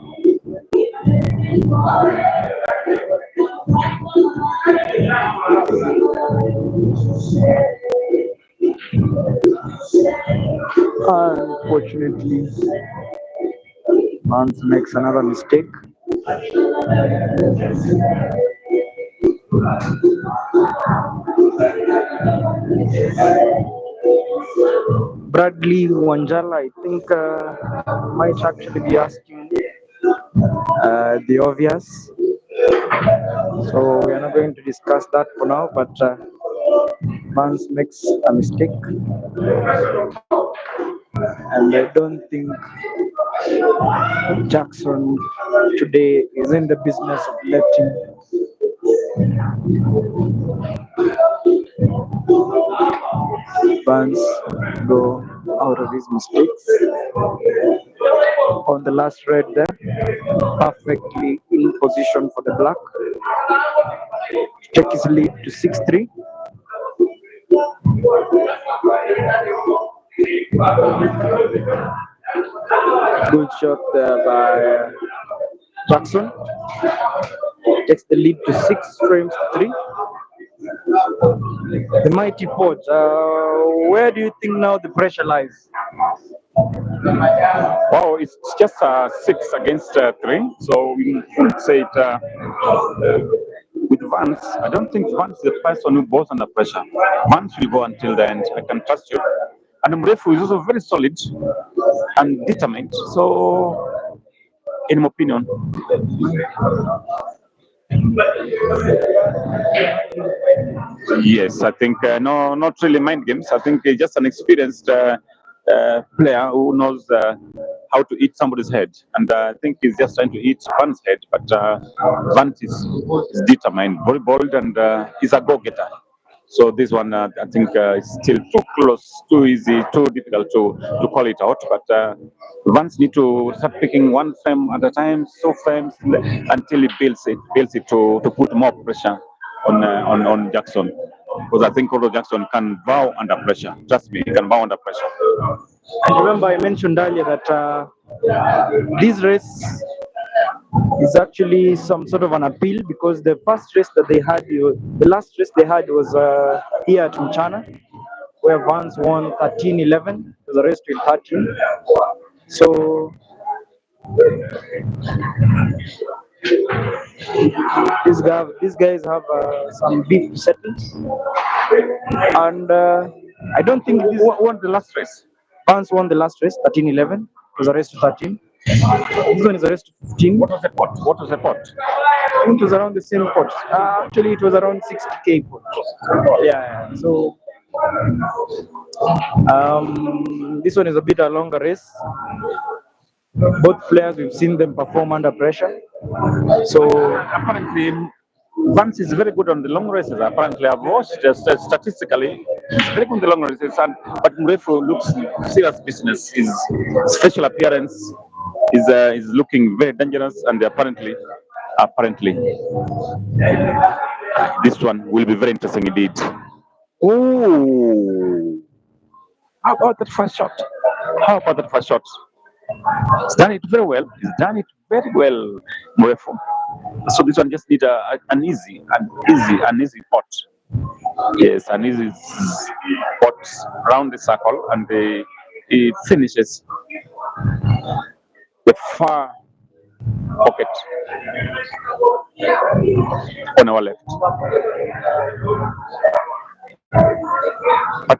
S1: Unfortunately, Vance makes another mistake. Bradley Wanjala, I think, might actually be asking the obvious. So we are not going to discuss that for now, but Vance makes a mistake. And I don't think Jackson today is in the business of letting Vance go out of his mistakes. On the last red there, perfectly in position for the black. Take his lead to 6-3. Good shot there by Jackson. Takes the lead to 6 frames to 3. The mighty Port. Where do you think now the pressure lies?
S2: Wow, it's just 6 against 3, so we could say it with Vance. I don't think Vance is the person who goes under pressure. Vance will go until the end. I can trust you. And Mrefu is also very solid and determined. So, in my opinion, yes, I think no, not really mind games. I think he's just an experienced player who knows how to eat somebody's head, and I think he's just trying to eat Van's head. But Van is determined, very bold, and he's a go-getter. So this one, I think, is still too close, too easy, too difficult to call it out. But Vance need to start picking one frame at a time, two frames, until he builds it to put more pressure on Jackson. Because I think Oro Jackson can bow under pressure. Trust me, he can bow under pressure.
S1: And remember, I mentioned earlier that this race is actually some sort of an appeal because the first race that they had, the last race they had was here at Mchana, where Vance won 13-11. It was a race to 13. So these guys have some beef to settle, and I don't think this
S2: Won the last race.
S1: Vance won the last race 13-11. It was a race to 13. This one is a race to 15.
S2: What was the pot? What was the pot?
S1: I think it was around the same pot. Actually, it was around 60K pot. Yeah. So this one is a bit a longer race. Both players, we've seen them perform under pressure. So
S2: apparently, Vance is very good on the long races. Apparently, I've watched statistically, he's very good on the long races. But Mrefu looks serious business. His special appearance is looking very dangerous, and apparently, this one will be very interesting indeed. Oh, how about that first shot? He's done it very well. Mrefu. So this one just need an easy pot. Yes, an easy pot around the circle, and it finishes the far pocket on our left. But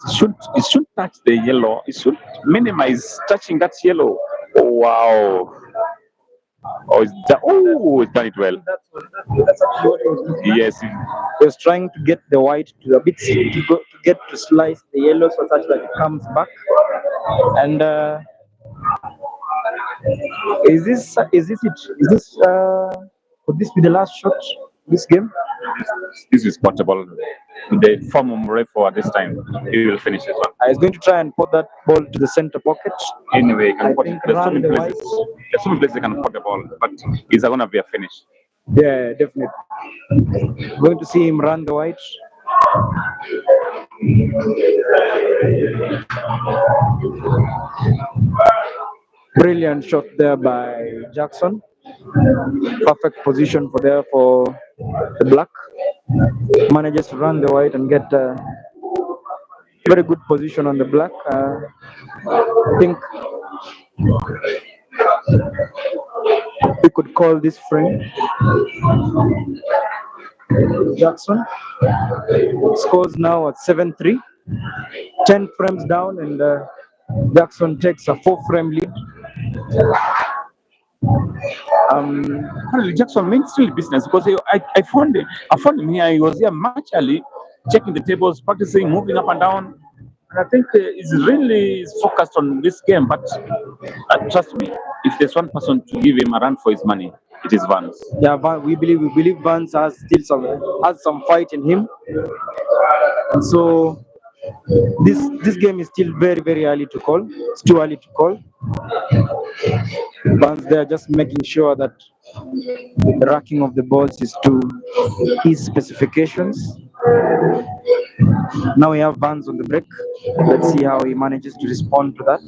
S2: it should touch the yellow. It should minimize touching that yellow. Oh wow. It's done it well.
S1: that's actually what he was looking at.
S2: Yes.
S1: He was trying to get the white to a bit to get to slice the yellow so such that it comes back. And is this it? Is this could this be the last shot this game?
S2: This is portable. The form of Mrefu at this time, he will finish it one.
S1: I was going to try and put that ball to the center pocket.
S2: Anyway, you can put it. There's so many places you can put the ball, but it's going to be a finish.
S1: Yeah, definitely. Going to see him run the white. Brilliant shot there by Jackson. Perfect position for there for the black. Manages to run the white and get very good position on the black. I think we could call this frame. Jackson scores now at 7-3. 10 frames down, and Jackson takes a 4-frame lead.
S2: Jackson means still business because I found him here. He was here much early, checking the tables, practicing, moving up and down. And I think he's really focused on this game. But trust me, if there's one person to give him a run for his money, it is Vance.
S1: Yeah, we believe Vance has some fight in him, and so this game is still very early to call. It's too early to call. Vance there just making sure that the racking of the balls is to his specifications. Now we have Vance on the break. Let's see how he manages to respond to that.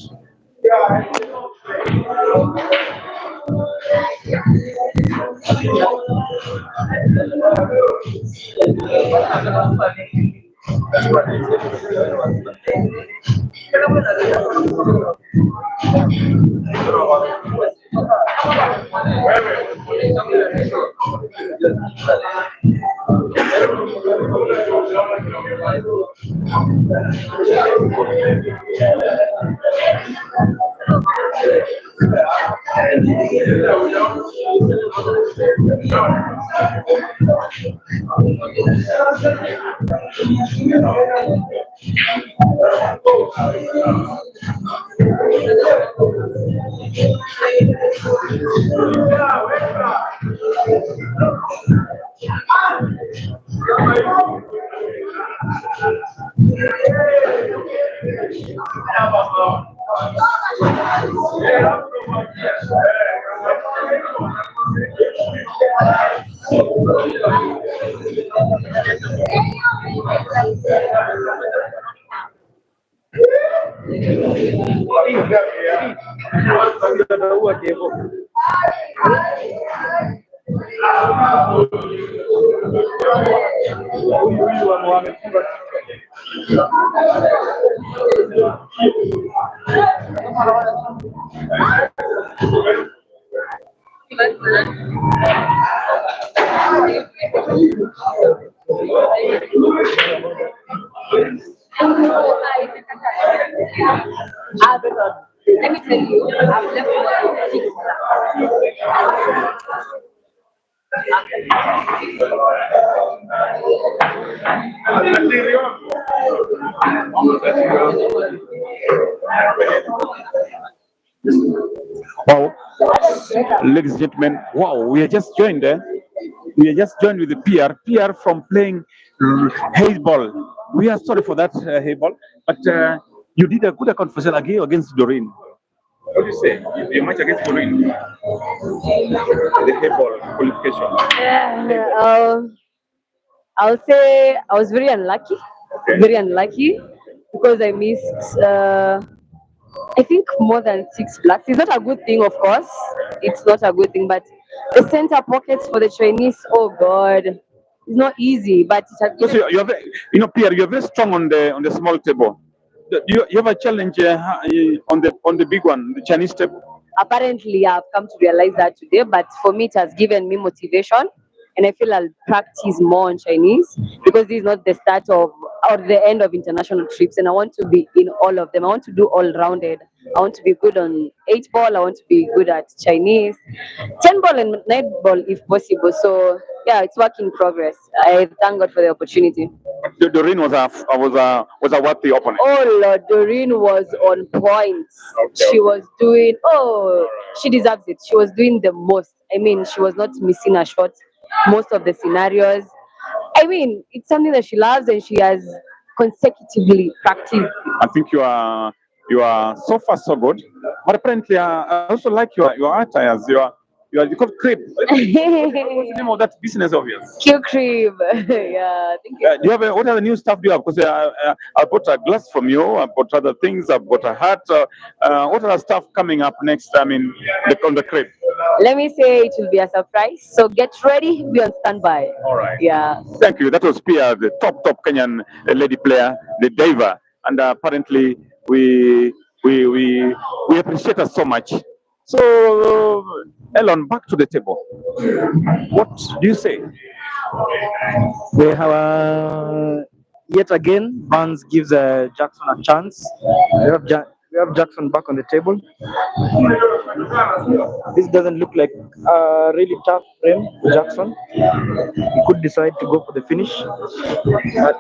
S3: Let me tell you, I've left my 6
S2: Wow, ladies and gentlemen, wow, we are just joined there. We are just joined with the PR from playing hay ball. We are sorry for that hay ball, but you did a good account for Selageo against Doreen. What do you say? The match against Doreen, the hay ball qualification.
S3: I'll say I was very unlucky, very unlucky because I missed, I think, more than 6 blacks. It's not a good thing, of course. It's not a good thing, but the center pockets for the Chinese, oh God, it's not easy. But
S2: because you're very, Pierre, you're very strong on the small table. You have a challenge on the big one, the Chinese table.
S3: Apparently, I've come to realize that today. But for me, it has given me motivation, and I feel I'll practice more on Chinese because this is not the start of or the end of international trips, and I want to be in all of them. I want to do all rounded. I want to be good on 8 ball. I want to be good at Chinese, 10 ball, and 9 ball if possible. So yeah, it's work in progress. I thank God for the opportunity.
S2: Doreen was a worthy opponent.
S3: Oh Lord, Doreen was on point. She was doing, she deserves it. She was doing the most. I mean, she was not missing a shot most of the scenarios. I mean, it's something that she loves and she has consecutively practiced.
S2: I think you are so far so good, but apparently I also like your attires. you called crib. What's the name of that business of yours?
S3: Q cream. Yeah, thank you.
S2: Do you have what other new stuff do you have? Because I bought a glass from you. I bought other things. I bought a hat. What other stuff coming up next? I mean, on the crib.
S3: Let me say it will be a surprise. So get ready, be on standby.
S2: All right.
S3: Yeah.
S2: Thank you. That was Pia, the top Kenyan lady player, the diver, and apparently we appreciate her so much. So, Elon, back to the table. What do you say?
S1: We have yet again, Vance gives Jackson a chance. We have Jackson back on the table. This doesn't look like a really tough frame for Jackson. He could decide to go for the finish, but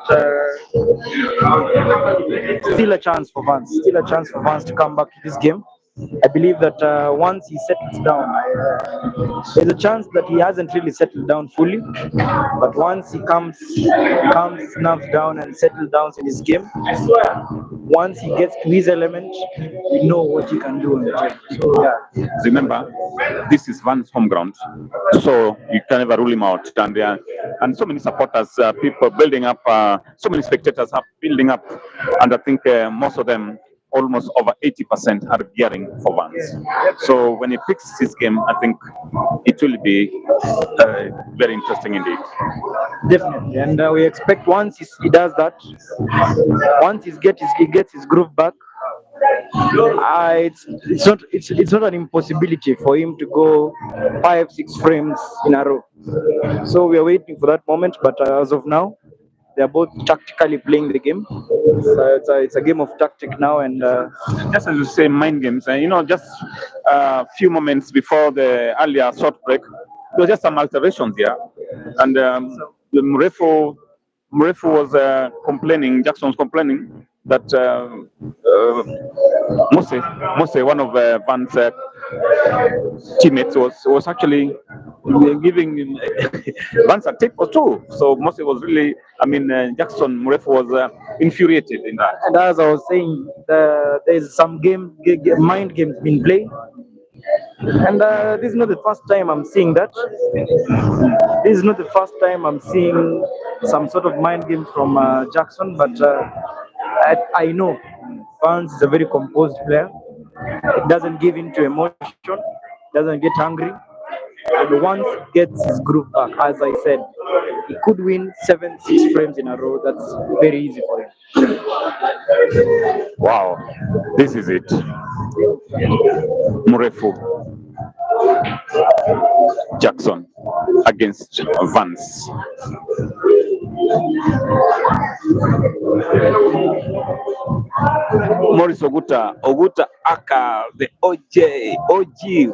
S1: still a chance for Vance. Still a chance for Vance to come back to this game. I believe that once he settles down, there's a chance that he hasn't really settled down fully. But once he comes, snaps down and settles down in his game, once he gets to his element, we know what he can do on the table. So yeah.
S2: Remember, this is Van's home ground, so you can never rule him out. And so many supporters, people building up, so many spectators are building up, and I think most of them, almost over 80%, are gearing for Vance. So when he picks his game, I think it will be very interesting indeed.
S1: Definitely, and we expect once he does that, once he gets his groove back, it's not an impossibility for him to go 5-6 frames in a row. So we are waiting for that moment, but as of now, they are both tactically playing the game. So it's a game of tactic now, and
S2: Just as you say, mind games. Just a few moments before the earlier short break, there was just some alterations here, and the Mrefu was complaining. Jackson was complaining that Mose, one of Van's teammates, was actually giving Vance a tip or two. So Mose was really, Jackson Mrefu was infuriated in that.
S1: and as I was saying, there's some mind games being played, and this is not the first time I'm seeing that. This is not the first time I'm seeing some sort of mind game from Jackson, but I know Vance is a very composed player. It doesn't give into emotion, doesn't get angry. And once he gets his groove back, as I said, he could win 7-6 frames in a row. That's very easy for him.
S2: Wow, this is it. Mrefu Jackson against Vance. Morris Oguta Aka, the OG,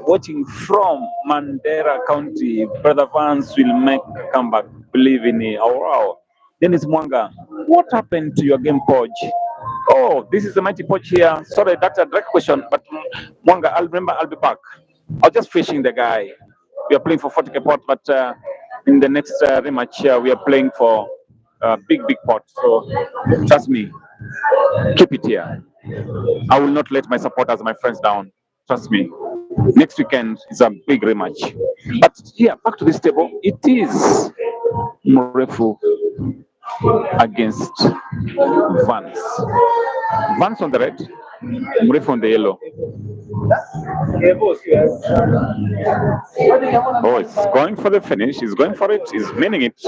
S2: watching from Mandera County. Brother Vance will make a comeback. Believe in it. Oh, wow. Dennis Mwanga, what happened to your game, Podge? Oh, this is the mighty Podge here. Sorry, that's a direct question, but Mwanga, I'll be back. I was just fishing the guy. We are playing for 40k pot, but in the next rematch, we are playing for big pot. So trust me, keep it here. I will not let my supporters, my friends down. Trust me. Next weekend is a big rematch. But here, back to this table, it is Mrefu against Vance. Vance on the red, Mrefu on the yellow. Oh, it's going for the finish. He's going for it. He's meaning it.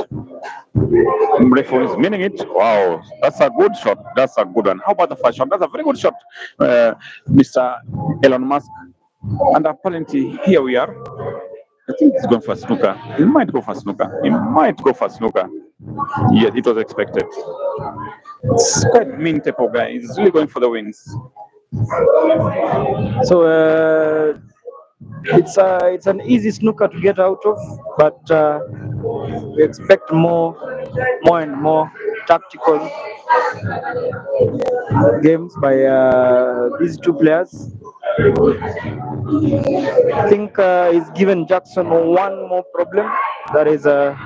S2: Mrefu is meaning it. Wow, that's a good shot. That's a good one. How about the first shot? That's a very good shot, Mr. Elon Musk. And apparently, here we are. I think he's going for snooker. He might go for snooker. Yeah, it was expected. It's quite mean type of guy. He's really going for the wins.
S1: So it's an easy snooker to get out of, but we expect more and more tactical games by these two players. I think he's given Jackson one more problem. That is the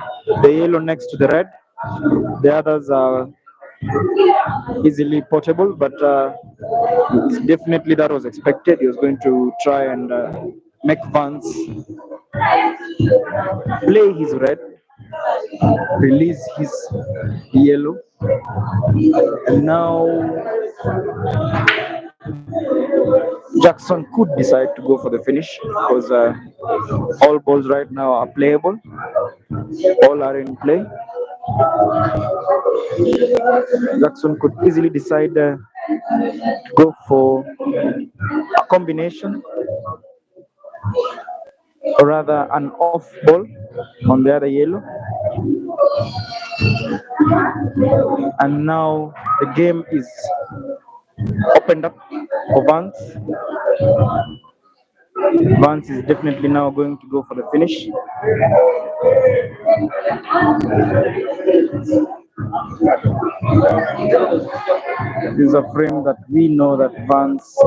S1: yellow next to the red. The others are easily portable, but definitely that was expected. He was going to try and make Vance play his red, release his yellow, and now Jackson could decide to go for the finish because all balls right now are playable, all are in play. Jackson could easily decide to go for a combination, or rather an off ball on the other yellow. And now the game is opened up for Vance. Vance is definitely now going to go for the finish. This is a frame that we know that Vance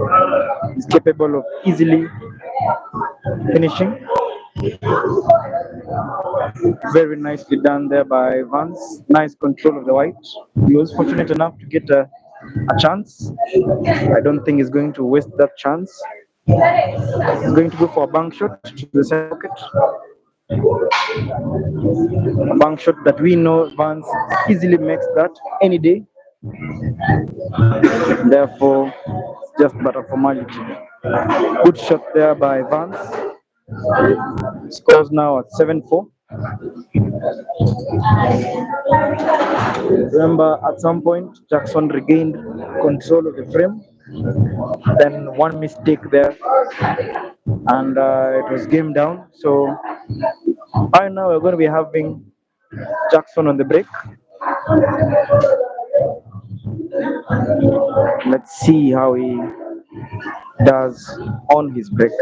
S1: is capable of easily finishing. Very nicely done there by Vance. Nice control of the white. He was fortunate enough to get a chance. I don't think he's going to waste that chance. He's going to go for a bank shot to the center pocket. A bank shot that we know Vance easily makes that any day. Therefore, it's just but a formality. Good shot there by Vance. Scores now at 7-4. Remember, at some point, Jackson regained control of the frame. Then one mistake there, and it was game down. So right now we're going to be having Jackson on the break. Let's see how he does on his break.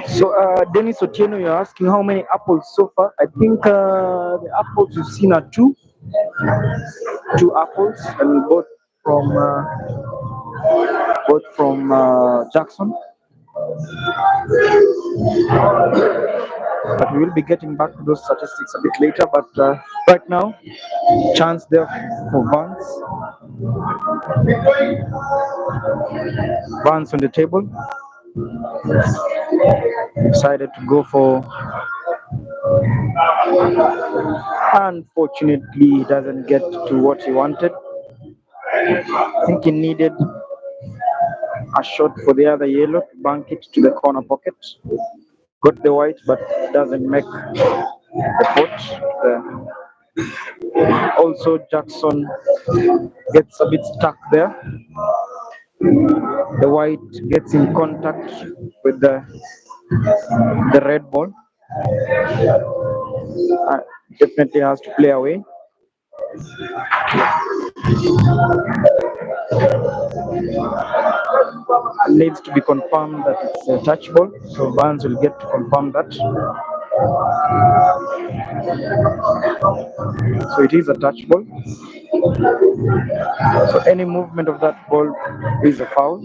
S1: So, Dennis Otieno, you're asking how many apples so far? I think the apples you've seen are two apples, and both from Jackson. But we will be getting back to those statistics a bit later. But right now, chance there for Vance. Vance on the table. Decided to go for. Unfortunately, he doesn't get to what he wanted. I think he needed a shot for the other yellow to bank it to the corner pocket. Got the white, but doesn't make the pot. Also, Jackson gets a bit stuck there. The white gets in contact with the red ball. Definitely has to play away. Needs to be confirmed that it's a touch ball, so Vance will get to confirm that. So it is a touch ball. So any movement of that ball is a foul.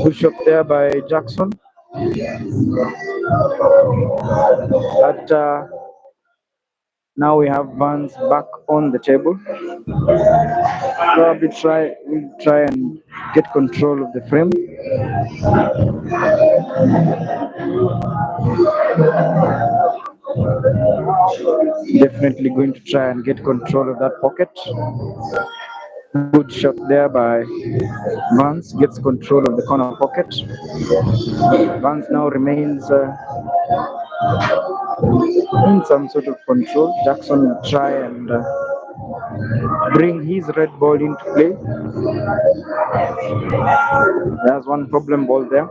S1: Good shot there by Jackson. But now we have Vance back on the table. Probably we'll try and get control of the frame. Definitely going to try and get control of that pocket. Good shot there by Vance, gets control of the corner pocket. Vance now remains in some sort of control. Jackson will try and bring his red ball into play. There's one problem ball there.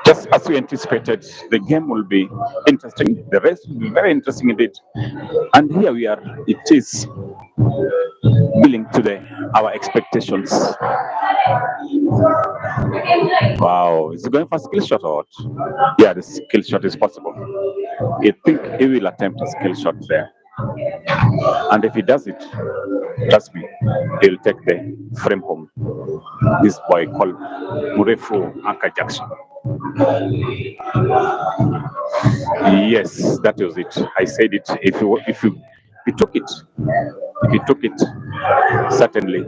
S2: Just as we anticipated, the game will be interesting. The race will be very interesting indeed. And here we are. It is billing today our expectations. Wow, is he going for a skill shot or what? Yeah, the skill shot is possible. I think he will attempt a skill shot there. And if he does it, trust me, he'll take the frame home. This boy called Mrefu Anka Jackson. Yes, that was it. I said it. If you took it, if he took it, certainly,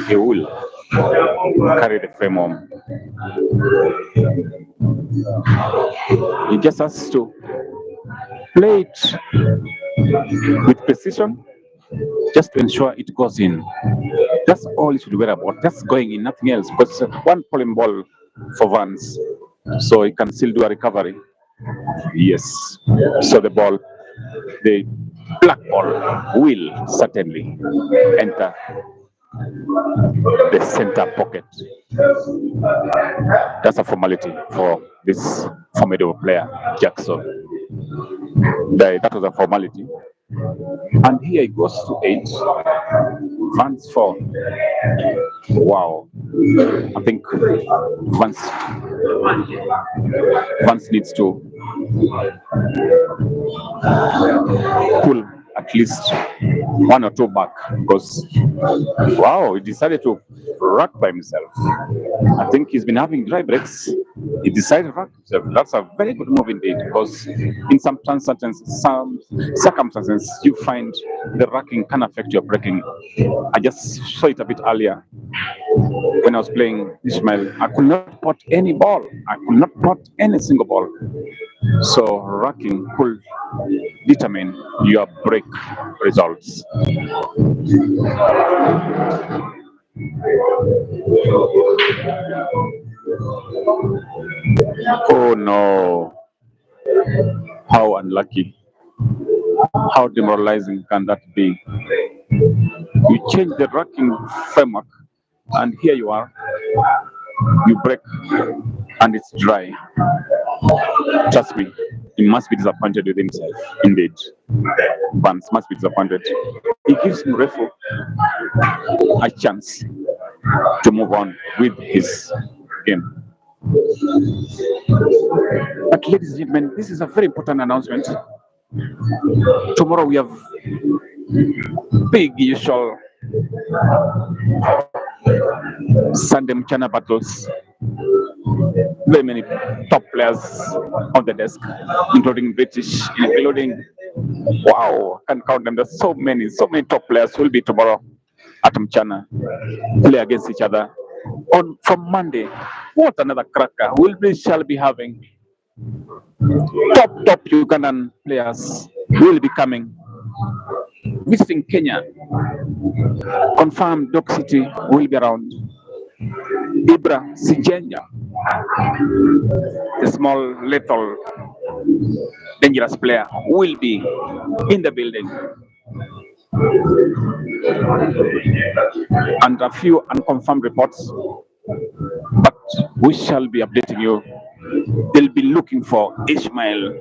S2: he will carry the frame home. He just has to play it with precision, just to ensure it goes in. That's all you should worry about. That's going in, nothing else. Because one pulling ball for Vance, so he can still do a recovery. Yes. So the black ball will certainly enter the center pocket. That's a formality for this formidable player, Jackson. That was a formality. And here it goes to 8. Vance 4. Wow. I think Vance needs to pull at least 1 or 2 back, because wow, he decided to rack by himself. I think he's been having dry breaks. He decided to rack himself. That's a very good move indeed, because in some circumstances you find the racking can affect your breaking. I just saw it a bit earlier when I was playing Ishmael. I could not pot any ball. I could not pot any single ball. So racking could determine your break results. Oh no. How unlucky. How demoralizing can that be? You change the racking framework, and here you are. You break, and it's dry. Trust me, he must be disappointed with himself. Indeed, Vance must be disappointed. He gives Mrefu a chance to move on with his game. But ladies and gentlemen, this is a very important announcement. Tomorrow we have big usual Sunday Mchana battles. Very many top players on the desk, including British, including, wow, I can't count them. There's so many top players will be tomorrow at Mchana, play against each other. From Monday, what another cracker shall be having. Top Ugandan players will be coming, visiting Kenya. Confirmed Dock City will be around. Ibra Sijenja, the small, little, dangerous player, will be in the building. And a few unconfirmed reports, but we shall be updating you they'll be looking for Ishmael.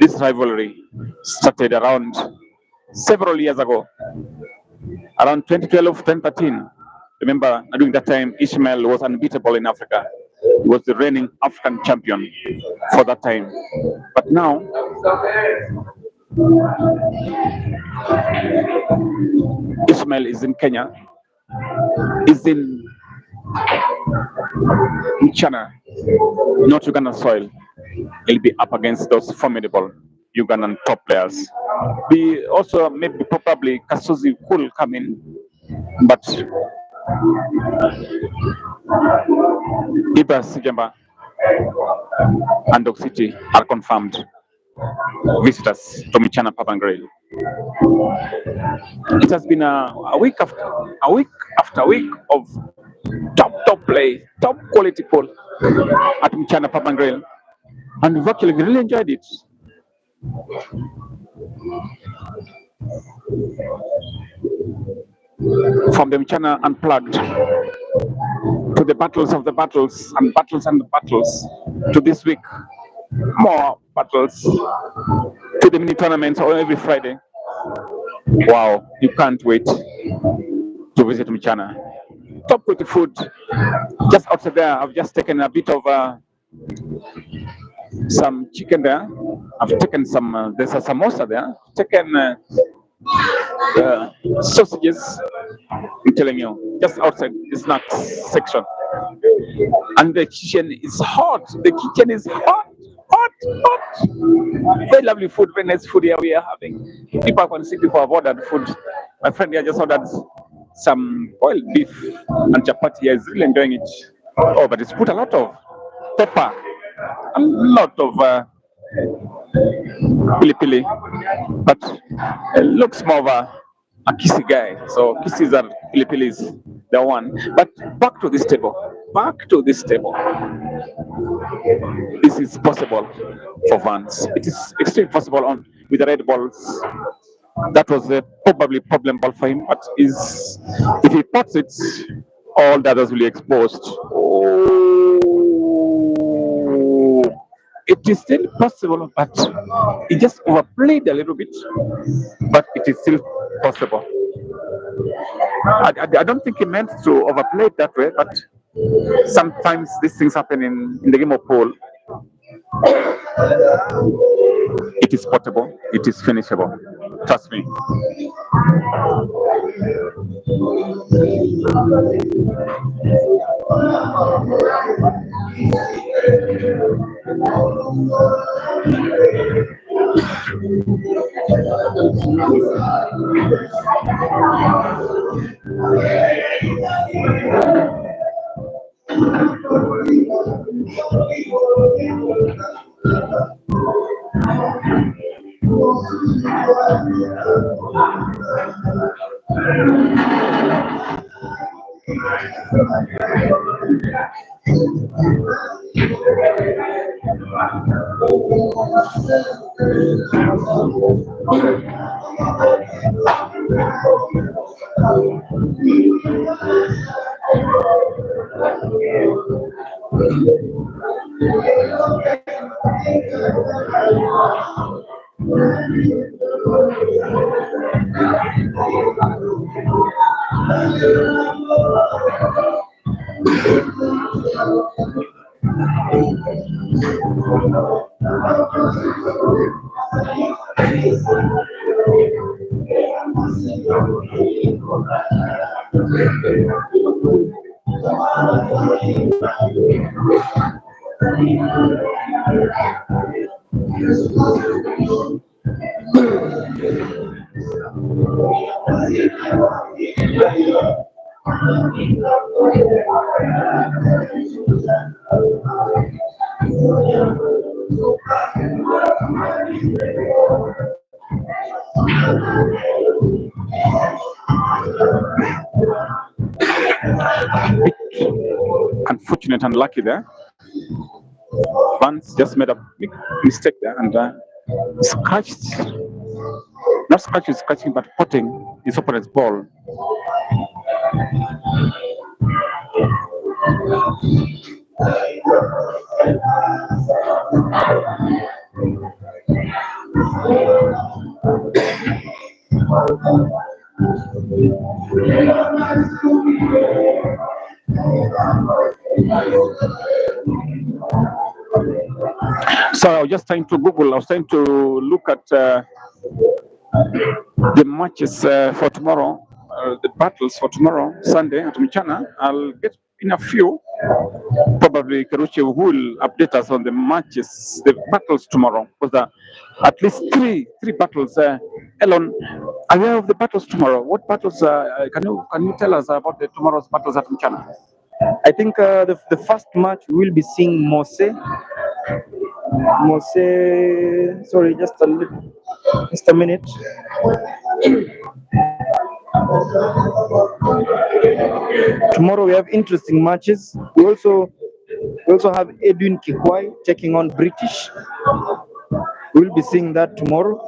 S2: This rivalry started around several years ago, around 2012, 2013. Remember, during that time, Ishmael was unbeatable in Africa. He was the reigning African champion for that time. But now, Ishmael is in Kenya, is in China, not Uganda soil. He'll be up against those formidable Ugandan top players. We also maybe probably Kasuzi could come in, but Ibra Sijamba and Dog City are confirmed visitors to Michana Papangray. It has been a week after week of top play, top quality pool at Michana Papangray, and we've actually really enjoyed it. From the Michana Unplugged to the battles of the battles and battles and battles to this week, more battles to the mini tournaments or every Friday. Wow, you can't wait to visit Michana. Top quality food just outside there. I've just taken a bit of some chicken there. I've taken some, there's a samosa there. Taken sausages. I'm telling you, just outside the snacks section. And the kitchen is hot. The kitchen is hot. Very lovely food, very nice food here we are having. People can see people have ordered food. My friend here just ordered some boiled beef and chapati. He is really enjoying it. Oh, but it's put a lot of pepper, a lot of pili, but it looks more of a kissy guy. So kisses are pili the one. But back to this table. This is possible for Vance. It is extremely possible on with the red balls. That was a probably problem ball for him, but is if he pots it, all the others will be exposed. Oh, it is still possible, but he just overplayed a little bit, but it is still possible. I don't think he meant to overplay it that way, but sometimes these things happen in the game of pool. It is potable, it is finishable. Trust me. Unfortunate and lucky there. Vance just made a big mistake there and scratched, not scratching, but potting his opponent's ball. So I was just trying to Google. I was trying to look at the matches for tomorrow, the battles for tomorrow, Sunday at Mchana. I'll get in a few. Probably Karuchi will update us on the matches, the battles tomorrow. Because there are at least three battles. Elon, aware of the battles tomorrow? What battles? Can you tell us about the tomorrow's battles at Mchana?
S1: I think the first match we will be seeing Mose. Sorry, just a minute. Tomorrow we have interesting matches. We also have Edwin Kikwai taking on British. We'll be seeing that tomorrow,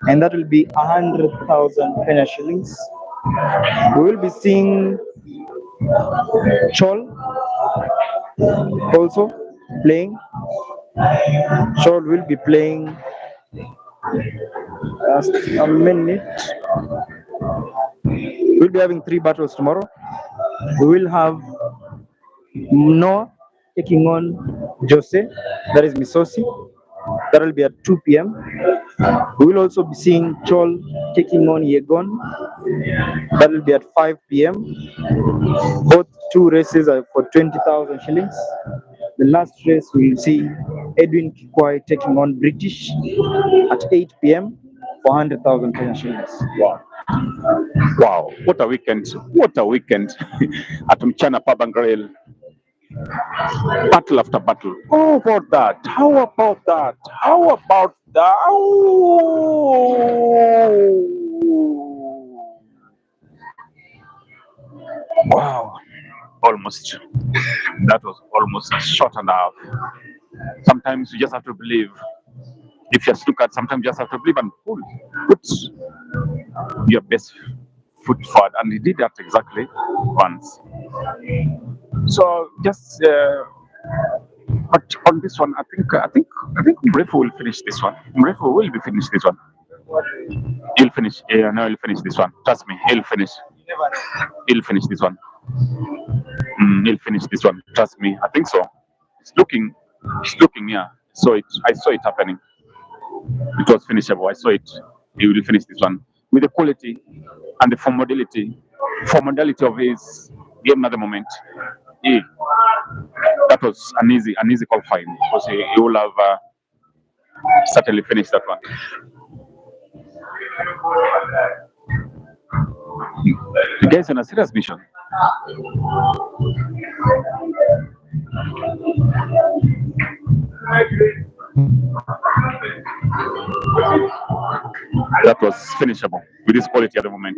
S1: and that will be 100,000 Kenya shillings. We will be seeing Chol also playing. Chol will be playing. Just a minute. We'll be having three battles tomorrow. We will have Noah taking on Jose, that is Misosi. That will be at 2 p.m. We will also be seeing Chol taking on Yegon. That will be at 5 p.m. Both two races are for 20,000 shillings. The last race we will see Edwin Kikwai taking on British at 8 p.m. for 100,000 Kenya shillings.
S2: Wow. Wow, what a weekend. What a weekend at Mchana Pub and Grill. Battle after battle. How about that? How about that? How about that? Wow. Almost. That was almost a short and a half. Sometimes you just have to believe. If you just look at, sometimes you just have to believe and put your best foot forward, and he did that exactly once. So just, but on this one, I think Mrefu will finish this one. Mrefu will be finish this one. He'll finish. Yeah, no, he'll finish this one. Trust me, he'll finish. He'll finish this one. He'll finish this one. Trust me, I think so. It's looking. Yeah. I saw it happening. It was finishable. I saw it. He will finish this one with the quality and the formidability of his game at the moment. That was an easy qualifying because he will have certainly finished that one. The guy's on a serious mission. That was finishable with this quality at the moment.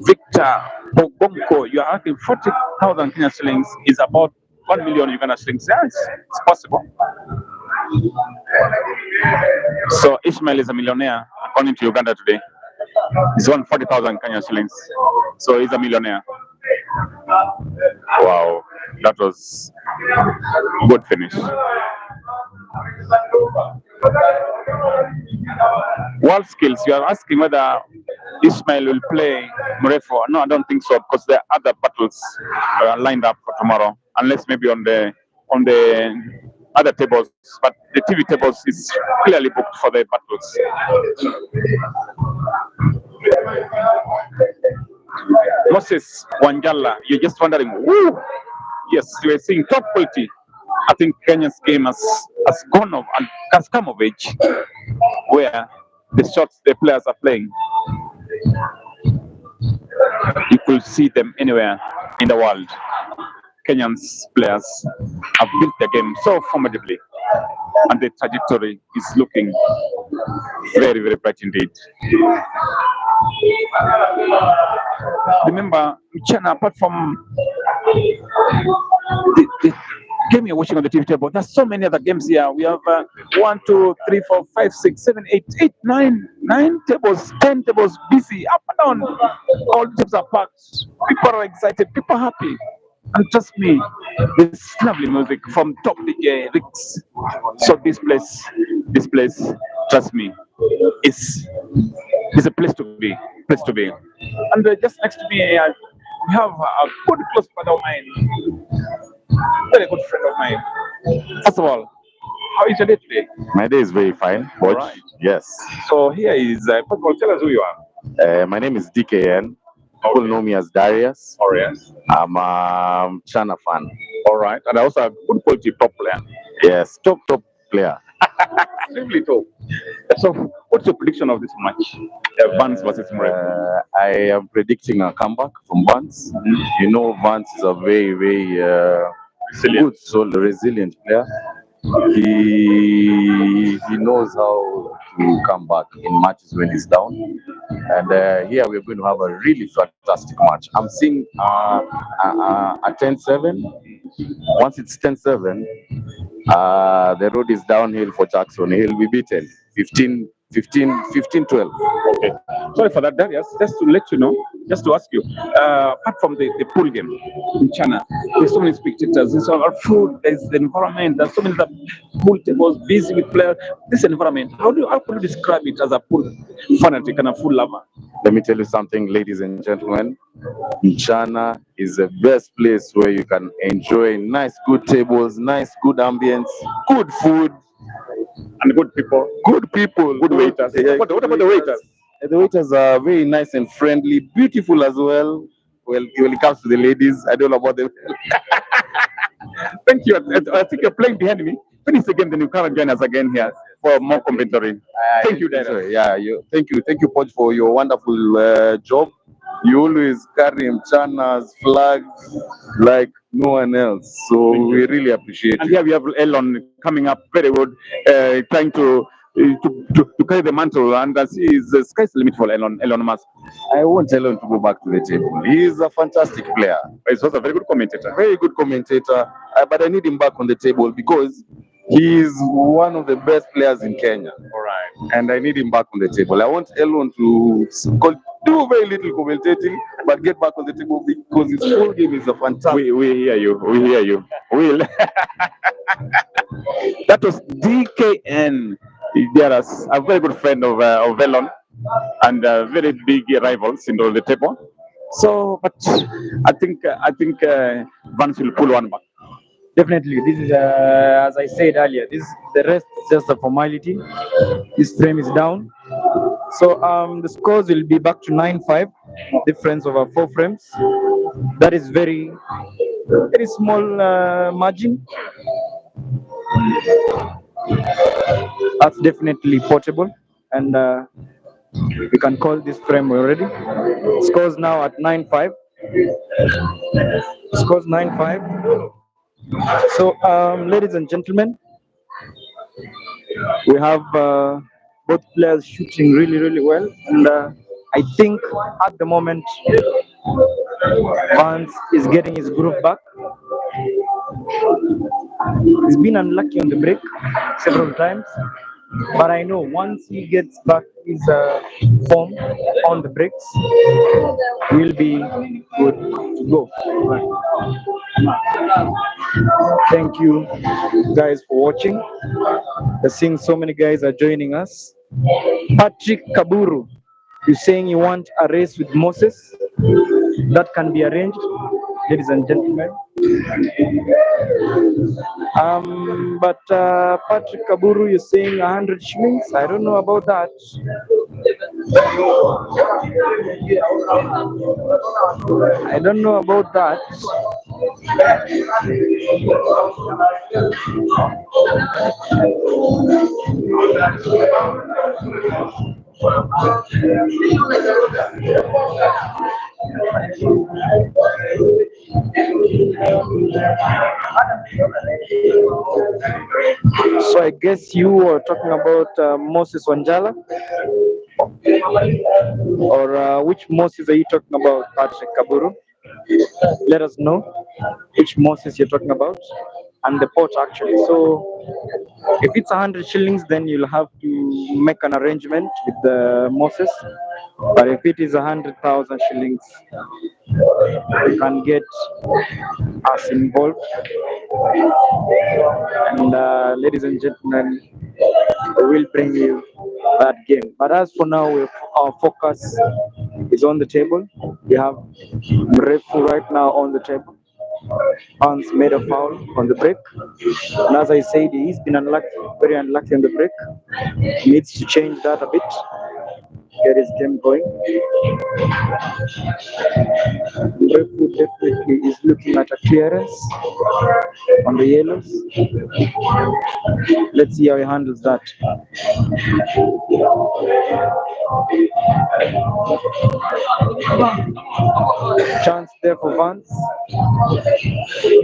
S2: Victor Bobonko, you are asking 40,000 Kenya shillings is about 1 million Uganda shillings. Yeah, it's possible. So Ishmael is a millionaire according to Uganda today. He's won 40,000 Kenya shillings. So he's a millionaire. Wow, that was good finish. World skills, you are asking whether Ishmael will play Mrefu. No, I don't think so, because there are other battles lined up for tomorrow, unless maybe on the other tables, but the TV tables is clearly booked for the battles. Moses Wanjala, you're just wondering, woo! Yes, you are seeing top quality. I think Kenya's game has gone off and has come of age, where the shots the players are playing, you could see them anywhere in the world. Kenyan's players have built their game so formidably, and the trajectory is looking very, very bright indeed. Remember, Mchana, apart from game you're watching on the TV table. There's so many other games here. We have 1, 2, 3, 4, 5, 6, 7, 8, 8, 9, 9 tables, 10 tables busy, up and down. All the tables are packed. People are excited. People are happy. And trust me, there's lovely music from top DJ Ricks. So this place, trust me, is is a place to be. Place to be. And just next to me, we have a good close friend of mine, very good friend of mine. First of all, how is your day today?
S4: My day is very fine, Watch.
S2: Alright.
S4: Yes.
S2: So here is, first of all, tell us who you are.
S4: My name is DKN. People know me as Darius.
S2: Oh, yes.
S4: I'm a Chana fan.
S2: All right. And also a good quality top player.
S4: Yes, top player.
S2: Extremely top. So, what's your prediction of this match? Vance versus Mrefu.
S4: I am predicting a comeback from Vance. You know, Vance is a very
S2: Resilient.
S4: good, resilient player. He knows how to come back in matches when he's down. And here we're going to have a really fantastic match. I'm seeing a 10-7. Once it's 10-7, the road is downhill for Jackson. He'll be beaten 15-12.
S2: Okay. Sorry for that, Darius. Just to let you know, just to ask you, apart from the pool game in China, there's so many spectators, there's our food, there's the environment, there's so many pool tables busy with players. This environment, how could you describe it as a pool fanatic and a pool lover?
S4: Let me tell you something, ladies and gentlemen. China is the best place where you can enjoy nice, good tables, nice, good ambience, good food,
S2: And good people, good waiters. What about the waiters?
S4: The waiters are very nice and friendly, beautiful as well. Well, when it comes to the ladies, I don't know about them.
S2: Thank you. I think you're playing behind me. Finish the game, then you come and join us again here for more commentary. Thank you, Darius.
S4: Yeah, thank you, Podge, for your wonderful job. You always carry China's flag like no one else. So we really appreciate
S2: And
S4: it.
S2: here we have Elon coming up very good, trying to carry the mantle, and see the sky's the limit for Elon Musk.
S4: I want Elon to go back to the table. He is a fantastic player,
S2: He's also a very good commentator.
S4: very good commentator, but I need him back on the table because he is one of the best players in Kenya.
S2: All right.
S4: And I need him back on the table. I want Elon to do very little commentating, but get back on the table because his full game is a fantastic.
S2: We hear you. We hear you. Will. That was DKN. There's a very good friend of Elon, and very big rivals in the table. So, but I think Vance will pull one back.
S1: Definitely, this is as I said earlier. The rest is just a formality. This frame is down, so the scores will be back to 9-5, difference over 4 frames. That is very small margin. That's definitely portable, and we can call this frame already. Scores now at 9-5. Scores 9-5. So, ladies and gentlemen, we have both players shooting really well, and I think at the moment Vance is getting his groove back. He's been unlucky on the break several times, but I know once he gets back his form on the breaks, he'll be good to go. Thank you guys for watching. We're seeing so many guys are joining us. Patrick Kaburu, you're saying you want a race with Moses? That can be arranged, ladies and gentlemen. But Patrick Kaburu, you're saying 100 shillings? I don't know about that. I don't know about that. So I guess you were talking about Moses Wanjala, or which Moses are you talking about, Patrick Kaburu? let us know which Moses you're talking about and the pot actually. So if it's 100 shillings, then you'll have to make an arrangement with the Moses. But if it is 100,000 shillings, you can get us involved. And ladies and gentlemen, we will bring you that game. But as for now, our focus is on the table. We have Mrefu right now on the table. Vance made a foul on the break. And as I said, he's been unlucky, very unlucky on the break. He needs to change that a bit, get his game going. Mrefu definitely is looking at a clearance on the yellows. Let's see how he handles that. Chance there for Vance.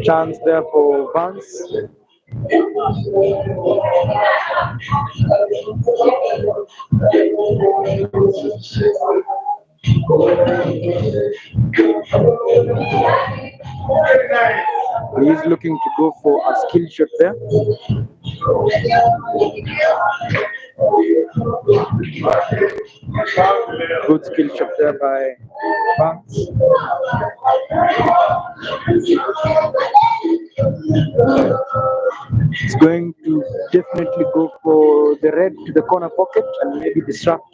S1: Chance there for Vance. He's looking to go for a skill shot there. Good skill shot there by Vance. It's going to definitely go for the red to the corner pocket and maybe disrupt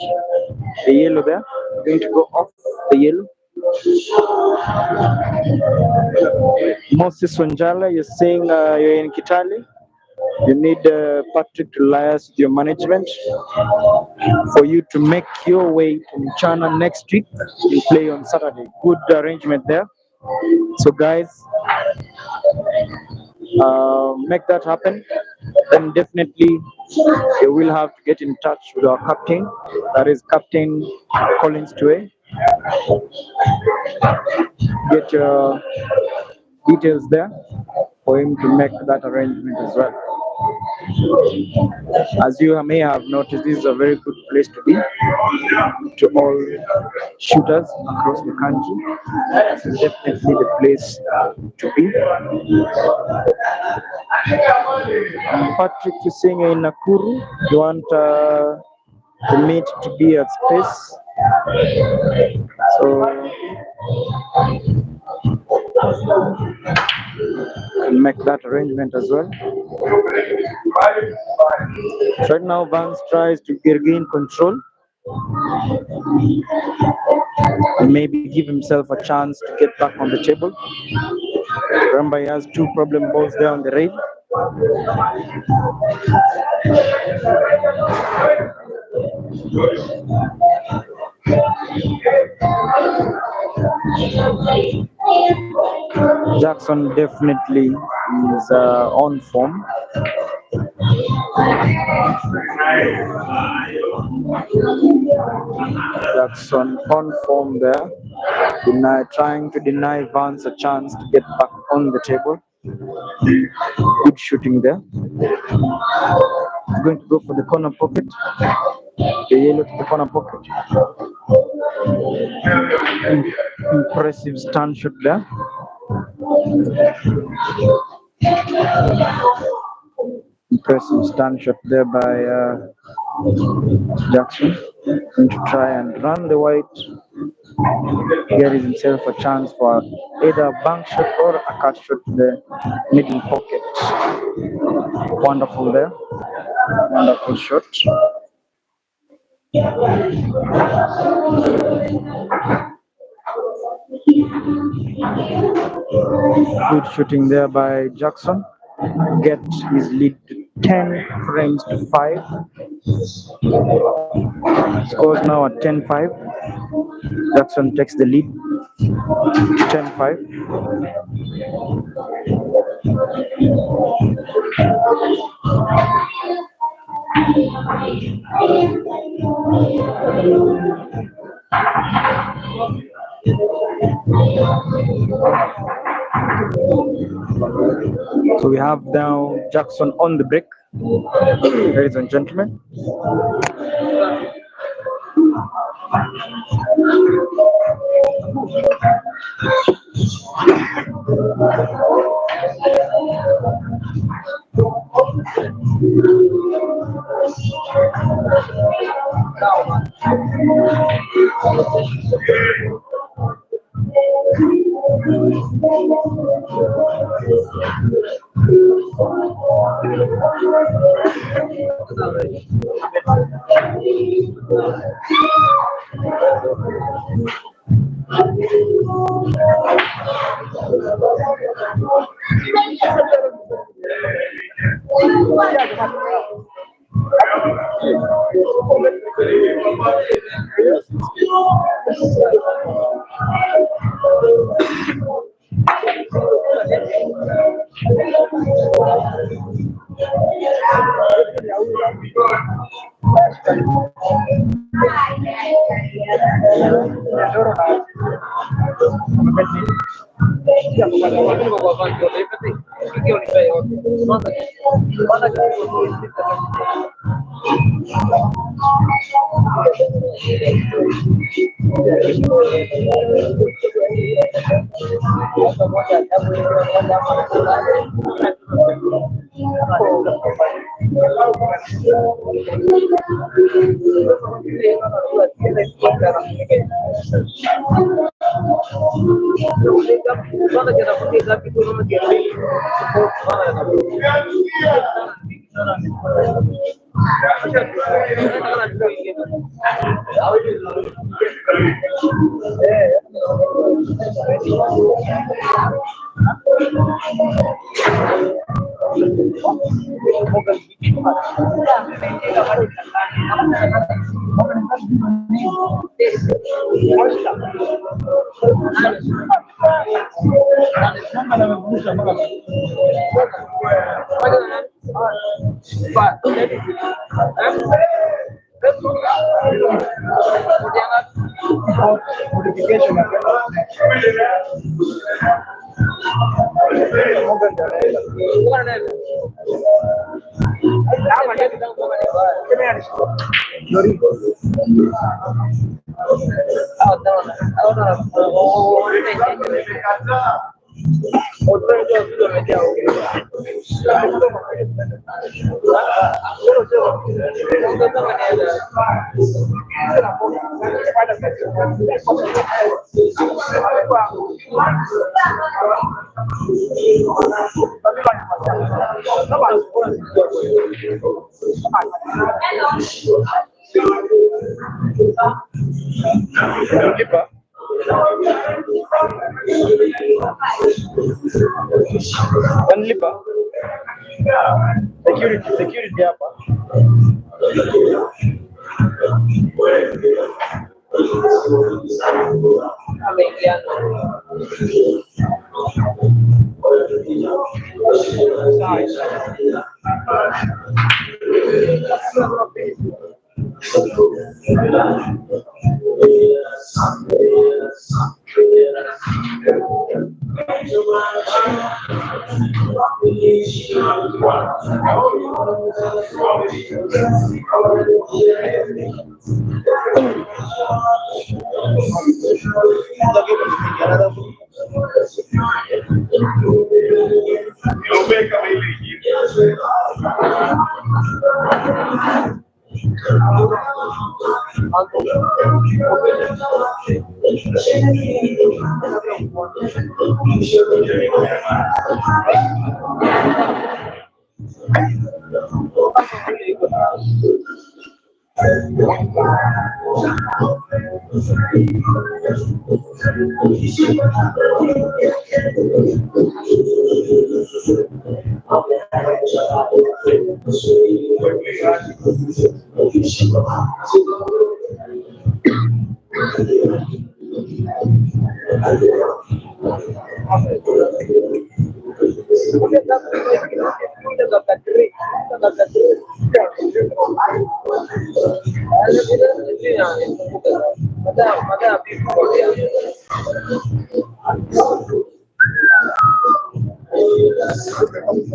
S1: the yellow there. Going to go off the yellow. Moses Wanjala, you're saying you're in Kitale. You need Patrick to liaise with your management for you to make your way to Mchana next week and play on Saturday. Good arrangement there. So guys, make that happen. Then definitely you will have to get in touch with our captain. That is Captain Collins Tue. Get your details there for him to make that arrangement as well. As you may have noticed, this is a very good place to be to all shooters across the country. This is definitely the place to be. Patrick, you're saying in Nakuru, you want the meet to be at space. So can make that arrangement as well. Right now, Vance tries to regain control and maybe give himself a chance to get back on the table. Remember, he has two problem balls there on the rail. Jackson definitely is on form. Jackson on form there, trying to deny Vance a chance to get back on the table. Good shooting there. He's going to go for the corner pocket. The yellow to the corner pocket. Impressive stand shot there. Impressive stand shot there by Jackson. Going to try and run the white. Here is himself a chance for either a bank shot or a cut shot to the middle pocket. Wonderful there. Wonderful shot. Good shooting there by Jackson. Get his lead to 10 frames to 5. Scores now at 10-5. Jackson takes the lead 10-5. So we have now Jackson on the break, ladies and gentlemen. Wanlipa security hapa.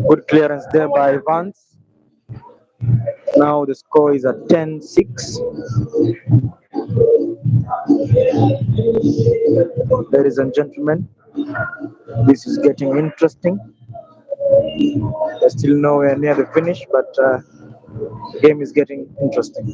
S1: Good clearance there by Vance. Now the score is at 10-6. Ladies and gentlemen, This is getting interesting. We're still nowhere near the finish, but the game is getting interesting.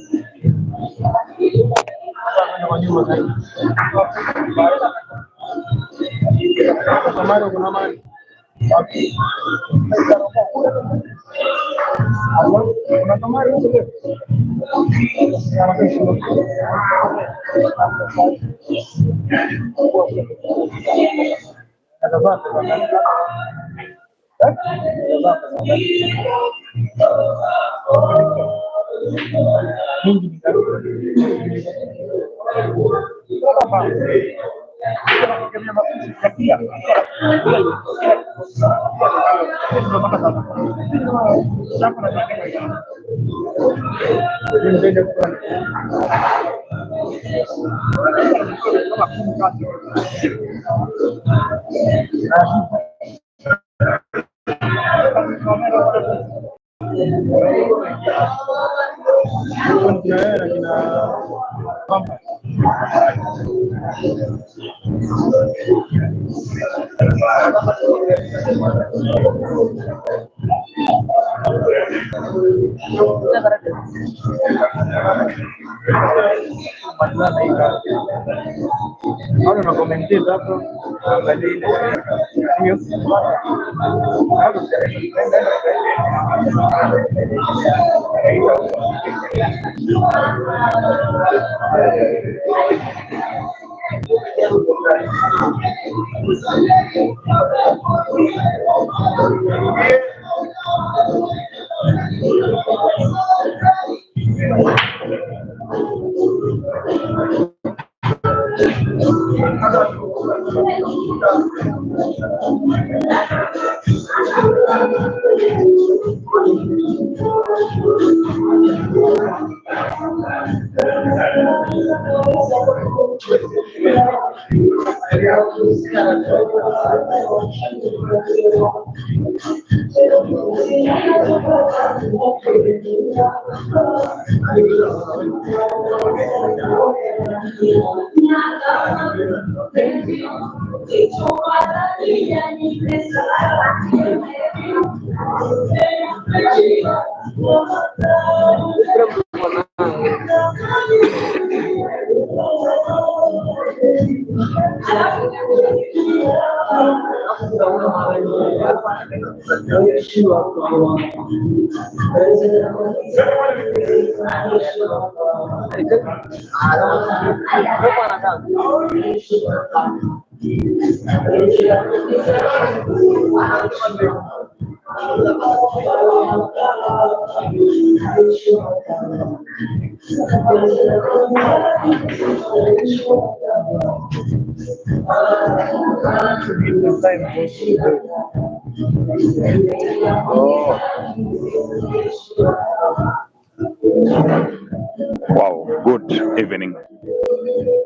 S2: Wow, good evening,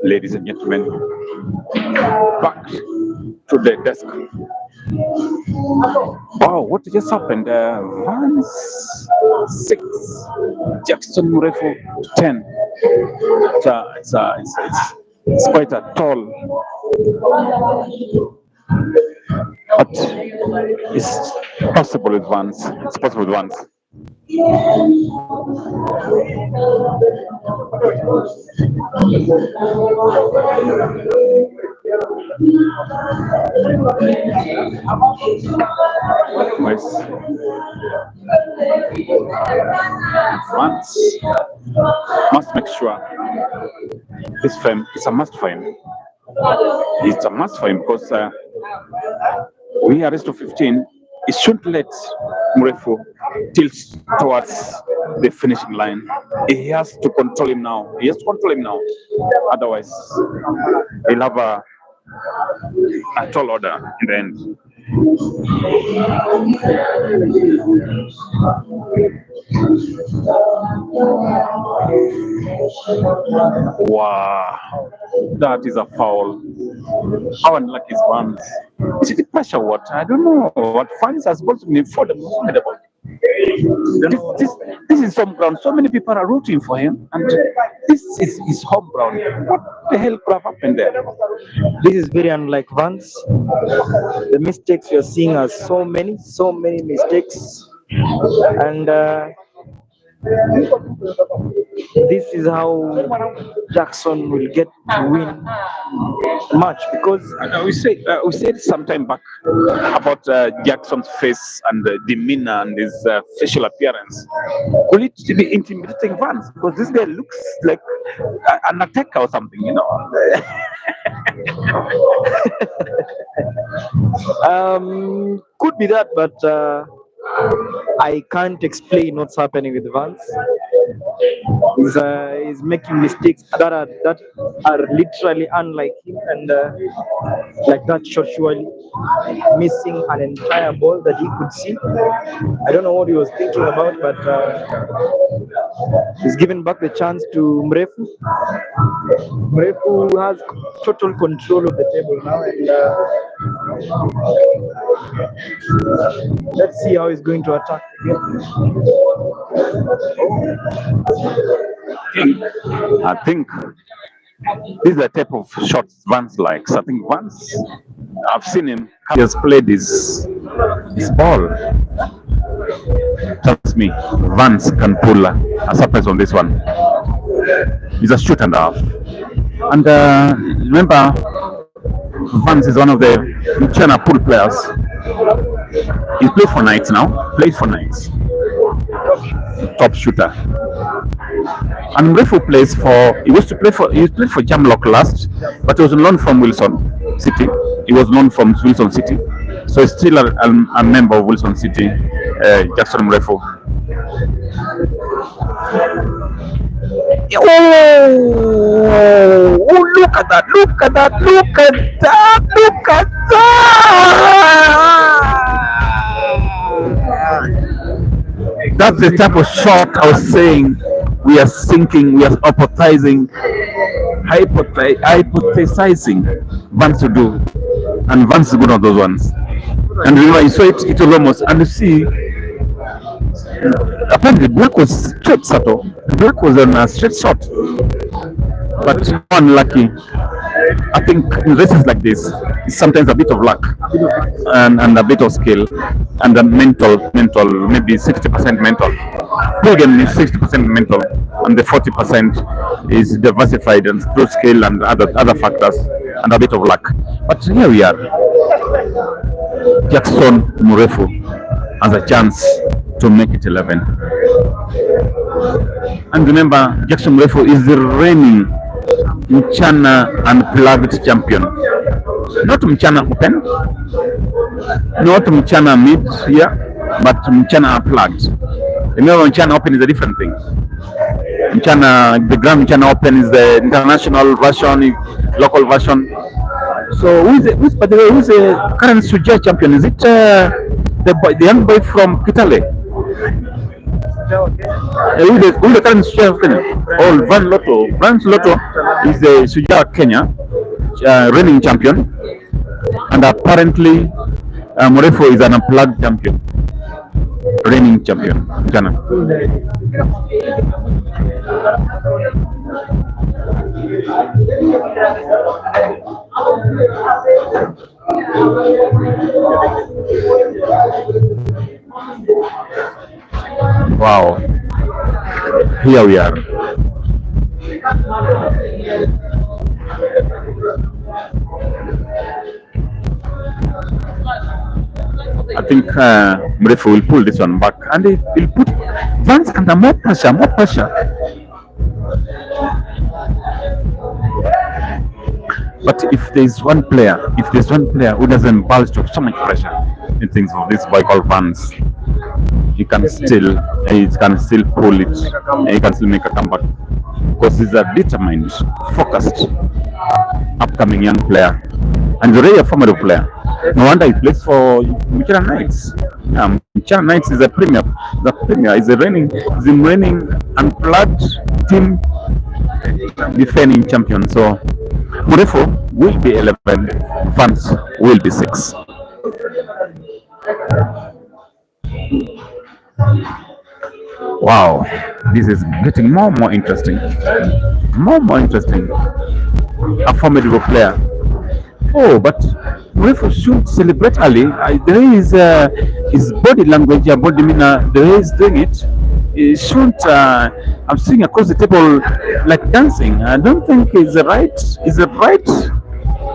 S2: ladies and gentlemen. Back to the desk. Wow, what just happened? Vance 6, Jackson Mrefu 10. It's quite a tall, but it's possible with Vance. It's possible with Vance. Nice. Vance must make sure this frame is a must for him. It's a must for him because we are raised to 15. He shouldn't let Mrefu tilt towards the finishing line. He has to control him now. He has to control him now. Otherwise, he'll have a tall order in the end. Wow, that is a foul. How unlucky is Vance? Is it the pressure? What? I don't know. What Vance has supposed to be for the this is some ground. So many people are rooting for him, and This is home ground. What the hell could have happened there?
S1: This is very unlike Vance. The mistakes you're seeing are so many mistakes, and this is how Jackson will get to win the match because
S2: We said some time back about Jackson's face and demeanor and his facial appearance. Could it be intimidating Vance? Because this guy looks like an attacker or something, you know.
S1: could be that, but I can't explain what's happening with Vance. He's making mistakes that are literally unlike him, and like that shot surely missing an entire ball that he could see. I don't know what he was thinking about, but he's given back the chance to Mrefu. Mrefu has total control of the table now, and let's see how he's going to attack again.
S2: I think this is the type of shots Vance likes. I think Vance, I've seen him. He has played his ball. Trust me, Vance can pull a surprise on this one. He's a shoot and a half. And remember, Vance is one of the China pool players. He plays for Knights now. Plays for Knights. Top shooter. And Mrefu plays for. He played for Jamlock last, but he was on loan from Wilson City. He was loaned from Wilson City, so he's still a member of Wilson City. Jackson Mrefu. Oh, look at that! Look at that! Look at that! Look at that! That's the type of shot I was saying. We are thinking, we are hypothesizing Vance to do, and Vance is good on those ones. And remember, you saw it was almost, and you see, apparently Black was straight, Sato. Black was on a straight shot, but unlucky. I think in races like this, it's sometimes a bit of luck and a bit of skill and a mental, maybe 60% mental. Play game is 60% mental, and the 40% is diversified and through skill and other factors and a bit of luck. But here we are. Jackson Mrefu has a chance to make it 11. And remember, Jackson Mrefu is the reigning Mchana Unplugged champion. Not Mchana Open, not Mchana Mid here, but Mchana Unplugged. Remember, Mchana Open is a different thing. The Grand Mchana Open is the international version, local version. So who's the current Suja champion? Is it the young boy from Kitale? Who's the current Suja of Kenya? Oh, Van Lotto. Vance Lotto is the Suja Kenya reigning champion, and apparently Mrefu is an unplugged champion, reigning champion. Ghana. Wow, here we are. I think Mrefu will pull this one back, and he will put Vance under more pressure. But if there's one player who doesn't bulge to so much pressure in things of this boy called Vance, he can still pull it, and he can still make a comeback because he's a determined, focused, upcoming young player, and he's already a formidable player. No wonder he plays for Mchana Knights. Mchana Knights is a premier. The premier is the reigning unplugged team defending champion. So Mrefu will be 11, Vance will be 6. Wow, this is getting more and more interesting.
S5: More interesting. A formidable player. Oh, but Mrefu should celebrate early. The way his body language, body demeanor, the way he's doing it, he shouldn't. I'm seeing across the table like dancing. I don't think it's the right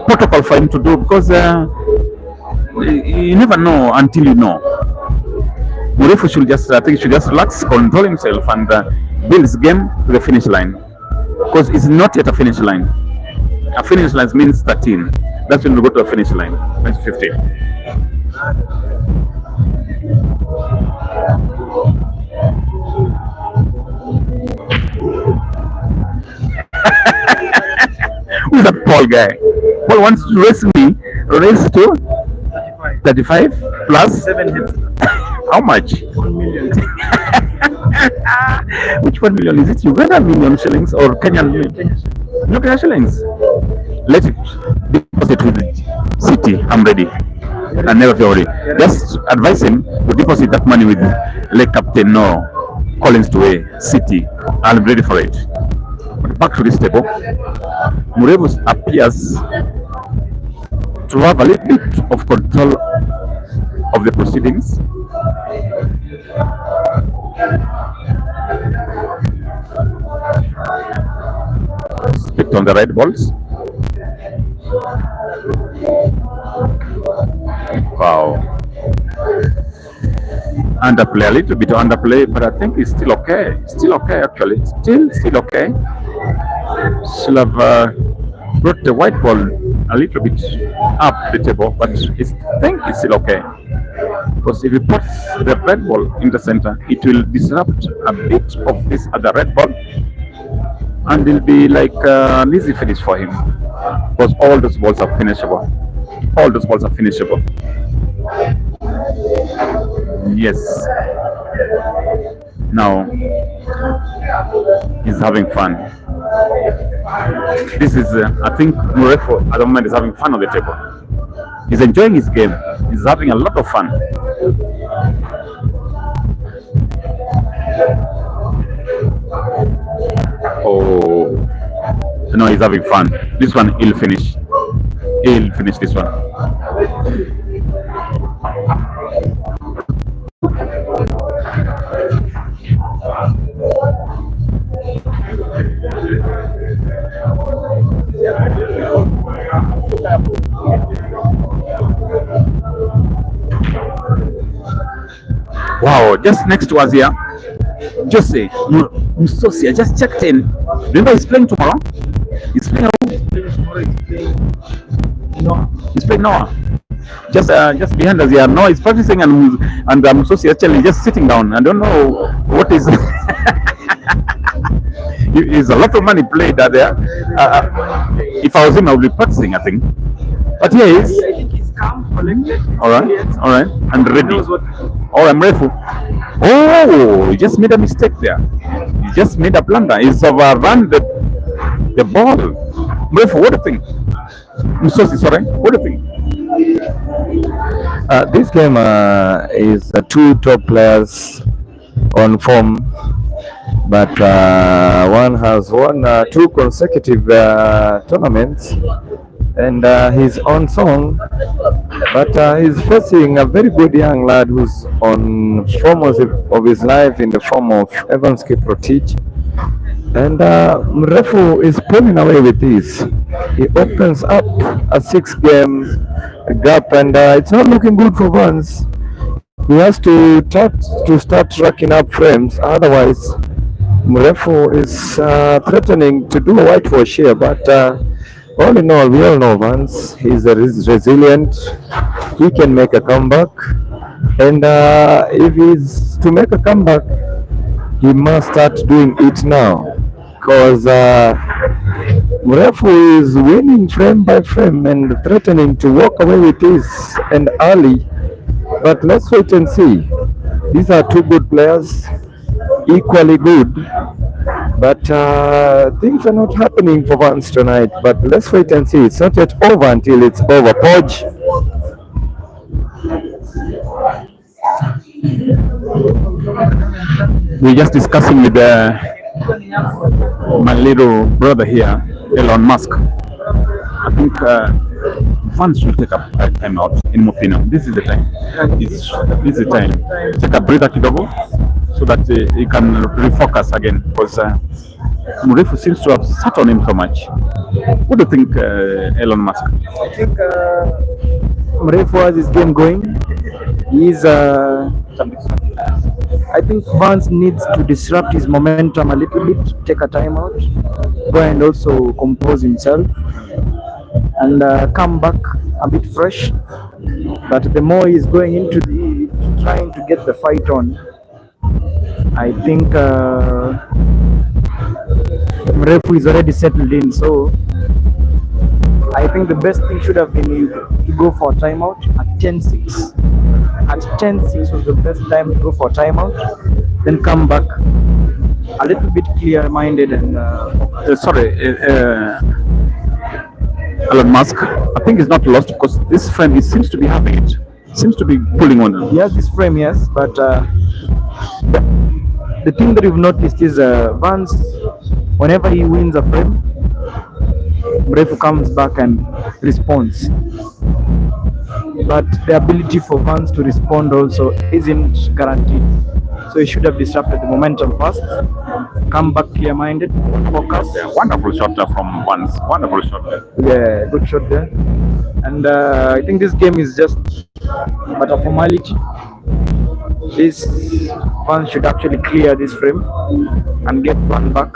S5: protocol for him to do because you never know until you know. Mrefu should just, I think, should just relax, control himself, and build his game to the finish line because it's not yet a finish line. A finish line means 13. That's when we go to a finish line. That's 15. Who's that Paul guy? Paul wants to race to 35 plus
S1: 7 hits.
S5: how much?
S1: 1 million.
S5: Which 1 million is it? Uganda million shillings or Kenyan million? No Kenyan shillings. Let it deposit with City. I'm ready. I never feel ready. Just advise him to deposit that money with Lake Captain No Collins to a City. I'm ready for it. But back to this table. Mrefu appears to have a little bit of control of the proceedings. Picked on the red balls. Wow. Underplay, a little bit underplay, but I think it's still okay. Still okay, actually. Still okay. Should have brought the white ball a little bit up the table, but I think it's still okay. Because if you put the red ball in the center, it will disrupt a bit of this other red ball, and it'll be like an easy finish for him. Because all those balls are finishable. All those balls are finishable. Yes. Now he's having fun. This is, I think, Mrefu at the moment is having fun on the table. He's enjoying his game. He's having a lot of fun. Oh, no, he's having fun. This one, he'll finish. He'll finish this one. Wow, just next to us here, Jose Musosia just checked in. Remember, he's playing tomorrow? He's playing He's playing Noah. Just behind us here. Noah is practicing, and Musosia actually just sitting down. I don't know what is. It's a lot of money played out there. If I was him, I would be practicing, I think. But here he is.
S1: I think he's calm, collected.
S5: All right, and ready. Oh, I'm Mrefu. Oh, he just made a mistake there. He just made a blunder. He's overrun the ball. Mrefu, what do you think? Musosi, sorry, what do you think?
S6: This game is two top players on form, but one has won 2 consecutive tournaments, and he's on song, but he's facing a very good young lad who's on form of his life in the form of Evans Kiprotich. And Mrefu is pulling away with this. He opens up a 6-game gap, and it's not looking good for Vance. He has to start racking up frames, otherwise Mrefu is threatening to do a whitewash here. But all in all, we all know Vance. He's resilient. He can make a comeback, and if he's to make a comeback, he must start doing it now, because Mrefu is winning frame by frame and threatening to walk away with this and early. But let's wait and see. These are two good players, equally good, but things are not happening for Vance tonight. But let's wait and see. It's not yet over until it's over. Podge.
S5: We're just discussing with my little brother here, Elon Musk. I think Vance should take a time out. In my opinion, this is the time. This is the time. Take a breather kidogo, so that he can refocus again. Because Mrefu seems to have sat on him so much. What do you think, Elon Musk?
S1: I think Mrefu has his game going. He's I think Vance needs to disrupt his momentum a little bit, take a timeout, go and also compose himself, and come back a bit fresh. But the more he's going into trying to get the fight on, I think Mrefu is already settled in. So I think the best thing should have been to go for a timeout at 10-6. At 10-6 was the best time to go for a timeout, then come back a little bit clear-minded and
S5: Elon Musk, I think he's not lost because this frame he seems to be having it. Seems to be pulling on him.
S1: he has this frame, yes, but the thing that we've noticed is Vance, whenever he wins a frame, Mrefu comes back and responds. But the ability for Vance to respond also isn't guaranteed. So he should have disrupted the momentum first, come back clear-minded, focus.
S5: Yeah, wonderful shot there from Vance. Wonderful shot there.
S1: Yeah, good shot there. And I think this game is just but a formality. This Vance should actually clear this frame and get one back,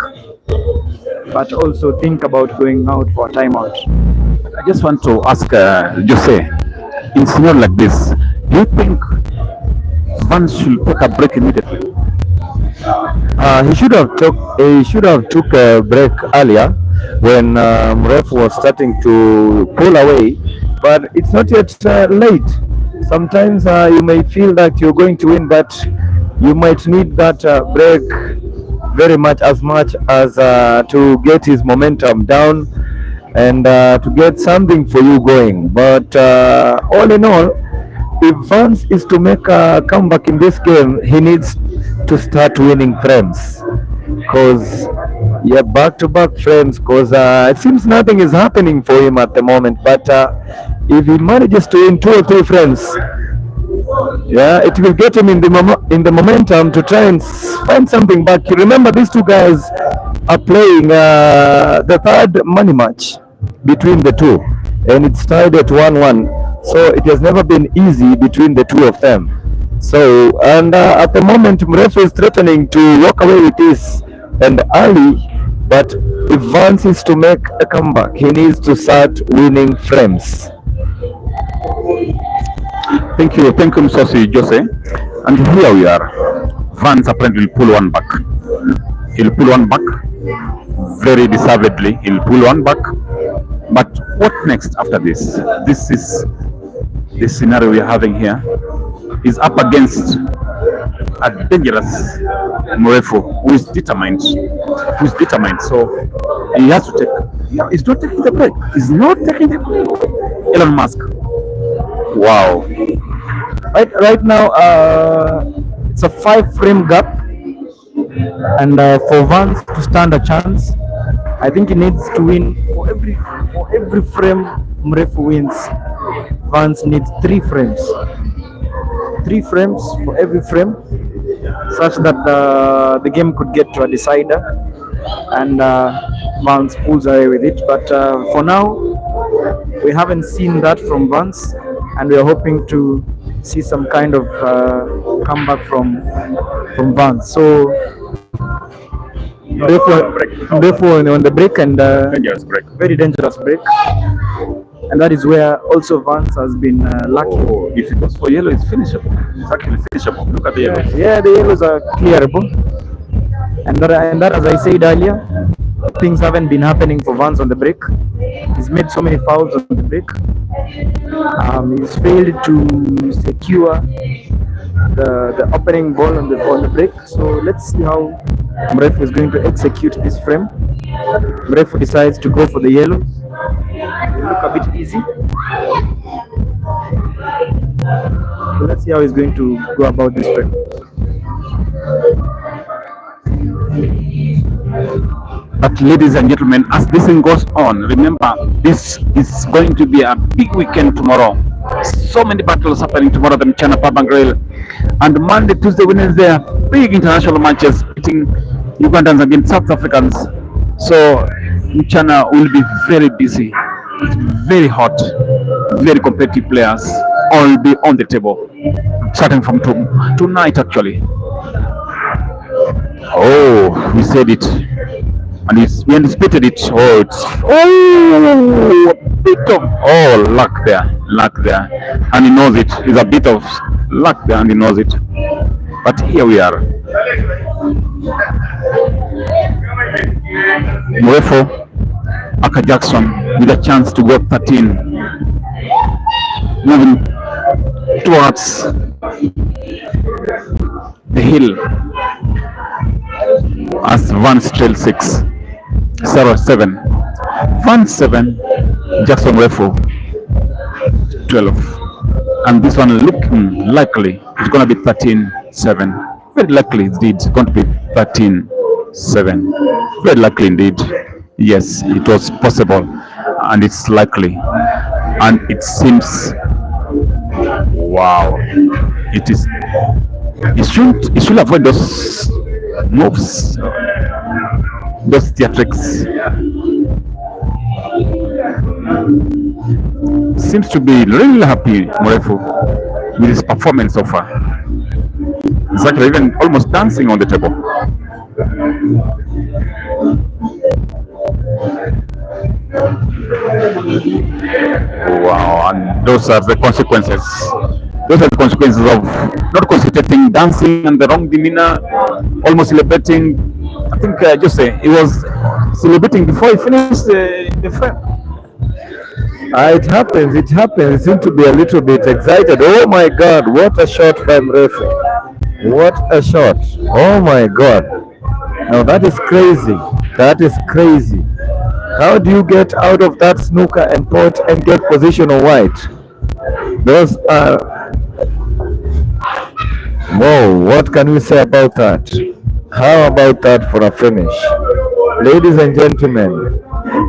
S1: but also think about going out for a timeout.
S5: I just want to ask Jose, in scenario like this, do you think Vance should take a break immediately?
S6: He should have took a break earlier when Mrefu was starting to pull away, but it's not yet late. Sometimes you may feel that you're going to win, but you might need that break very much as to get his momentum down and to get something for you going. But all in all, if Vance is to make a comeback in this game, he needs to start winning frames. Because back-to-back frames. Because it seems nothing is happening for him at the moment. But if he manages to win 2 or 3 frames, it will get him in the momentum to try and find something back. You remember, these two guys are playing the third money match between the two, and it's tied at 1-1. So it has never been easy between the two of them. So, and at the moment, Mrefu is threatening to walk away with this and early. But if Vance is to make a comeback, he needs to start winning frames.
S5: Thank you, Msosi Jose. And here we are. Vance apparently will pull one back. He'll pull one back very deservedly. He'll pull one back. But what next after this? This is the scenario we're having here. He's up against a dangerous Mrefu who is determined. So he has to take. Yeah, he's not taking the break. He's not taking the break. Elon Musk. Wow.
S1: Right now, it's a 5-frame gap, and for Vance to stand a chance, I think he needs to win for every frame Mrefu wins. Vance needs 3 frames. 3 frames for every frame, such that the game could get to a decider, and Vance pulls away with it. But for now, we haven't seen that from Vance, and we are hoping to see some kind of comeback from Vance. So therefore on the break, and very dangerous break. And that is where also Vance has been lucky.
S5: If it goes for yellow, it's finishable. It's actually finishable. Look at the yellows.
S1: Yeah, the yellows are clearable. And that, as I said earlier, things haven't been happening for Vance on the break. He's made so many fouls on the break. He's failed to secure the opening ball on the break. So let's see how Mrefu is going to execute this frame. Mrefu decides to go for the yellows. Look a bit easy. So let's see how he's going to go about this frame.
S5: But ladies and gentlemen, as this thing goes on, remember this is going to be a big weekend tomorrow. So many battles happening tomorrow, the Mchana Pub and Grill. And Monday, Tuesday, Wednesday, are big international matches pitting Ugandans against South Africans. So Mchana will be very busy. It's very hot, very competitive players all will be on the table, starting from tonight actually. Oh, we said it, and we anticipated it. Oh, it's a bit of luck there, and he knows it. It's a bit of luck there, and he knows it. But here we are. Mrefu, Aka Jackson with a chance to go 13, moving towards the hill as Vance trail 6, 7. Vance 7, Jackson Mrefu 12. And this one looking likely it's going to be 13-7. Very likely it's going to be 13-7. Very likely indeed. Yes, it was possible and it's likely. And it seems, wow, it is. It should avoid those moves, those theatrics. Seems to be really happy, Mrefu, with his performance so far. He's actually even almost dancing on the table. Wow, and those are the consequences. Those are the consequences of not concentrating, dancing, and the wrong demeanor, almost celebrating. I think Jose, he was celebrating before he finished the frame.
S6: It happens. It happens. He seemed to be a little bit excited. Oh my God! What a shot by Mrefu! What a shot! Oh my God! Now that is crazy. That is crazy. How do you get out of that snooker and pot and get position on white? Those are. Whoa! What can we say about that? How about that for a finish? Ladies and gentlemen,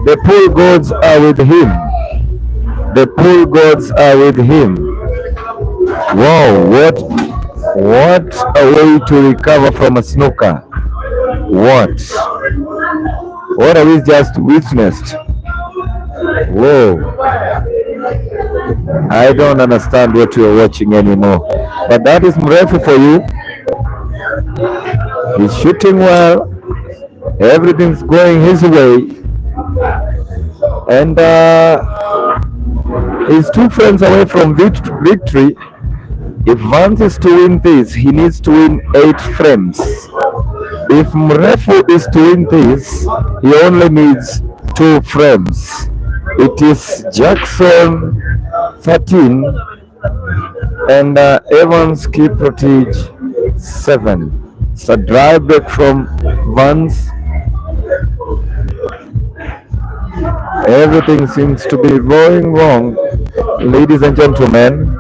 S6: the pool gods are with him. The pool gods are with him. Wow, what a way to recover from a snooker. What have we just witnessed? Whoa. I don't understand what you're watching anymore. But that is Mrefu for you. He's shooting well. Everything's going his way. And he's 2 frames away from victory. If Vance is to win this, he needs to win 8 frames. If Mrefu is to win this, he only needs 2 frames. It is Jackson 13 and Evans Kiprotich 7. It's a dry break from Vance. Everything seems to be going wrong, ladies and gentlemen.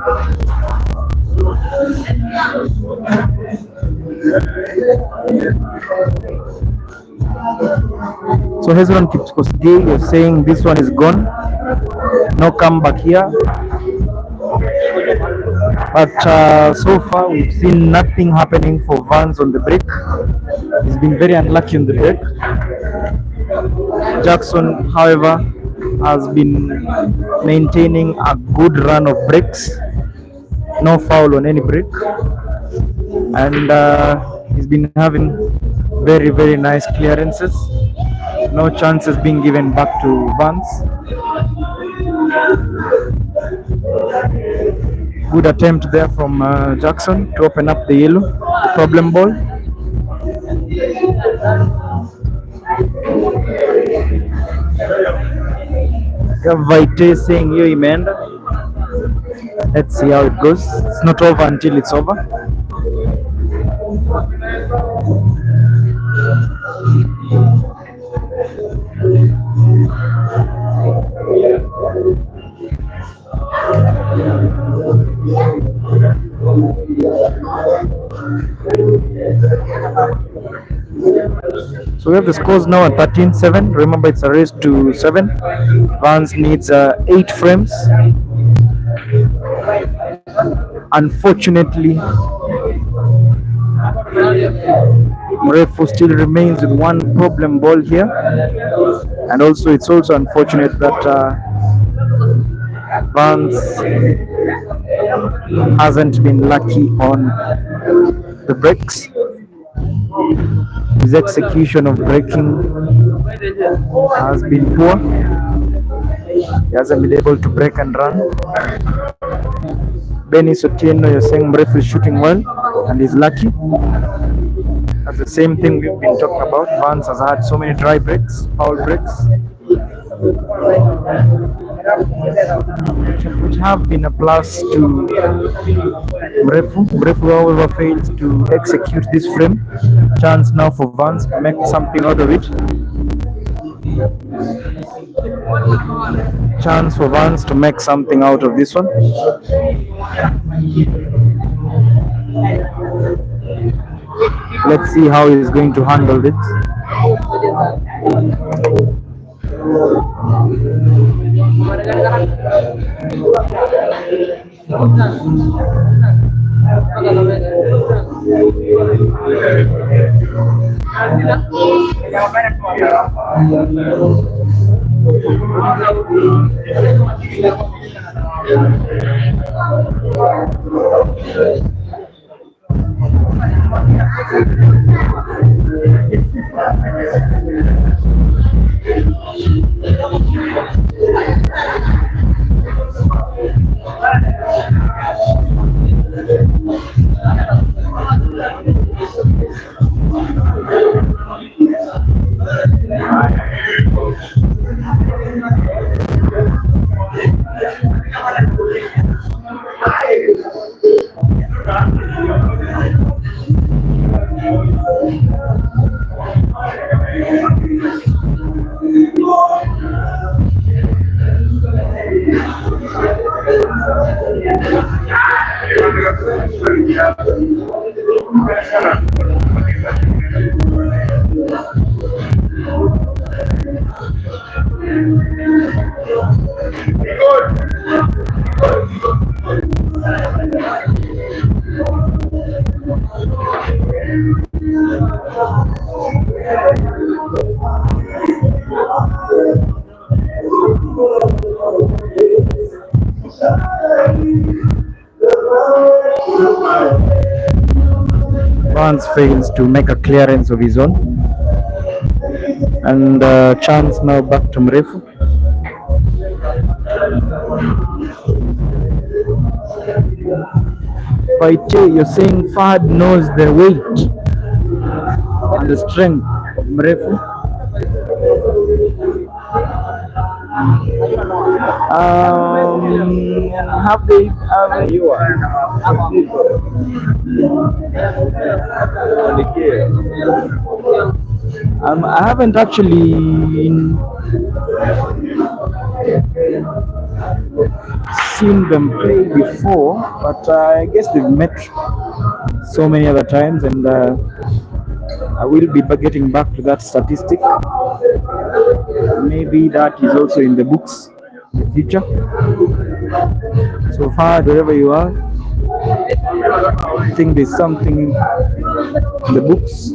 S1: So Hezron Kipchoge, you're saying this one is gone, no comeback here. But so far we've seen nothing happening for Vance on the break. He's been very unlucky on the break. Jackson, however, has been maintaining a good run of breaks. No foul on any break. And he's been having very, very nice clearances. No chances being given back to Vance. Good attempt there from Jackson to open up the yellow, the problem ball. Vite saying hiyo imeenda. Let's see how it goes. It's not over until it's over. So we have the scores now at 13-7. Remember, it's a race to 7. Vance needs 8 frames. Unfortunately, Mrefu still remains with one problem ball here, and also it's also unfortunate that Vance hasn't been lucky on the brakes. His execution of braking has been poor. He hasn't been able to brake and run. Benny Sotieno, you're saying Mrefu is shooting well and he's lucky. That's the same thing we've been talking about. Vance has had so many dry brakes, foul brakes, which have been a plus to Mrefu. Mrefu, however, fails to execute this frame. Chance now for Vance to make something out of it. Chance for Vance to make something out of this one. Let's see how he's going to handle it. Vance fails to make a clearance of his own, and chance now back to Mrefu. Faite, you're saying Fahad knows the weight and the strength of Mrefu. Have they? You are. I haven't actually seen them play before, but I guess they've met so many other times, and I will be getting back to that statistic. Maybe that is also in the books in the future. So far, wherever you are, I think there's something in the books.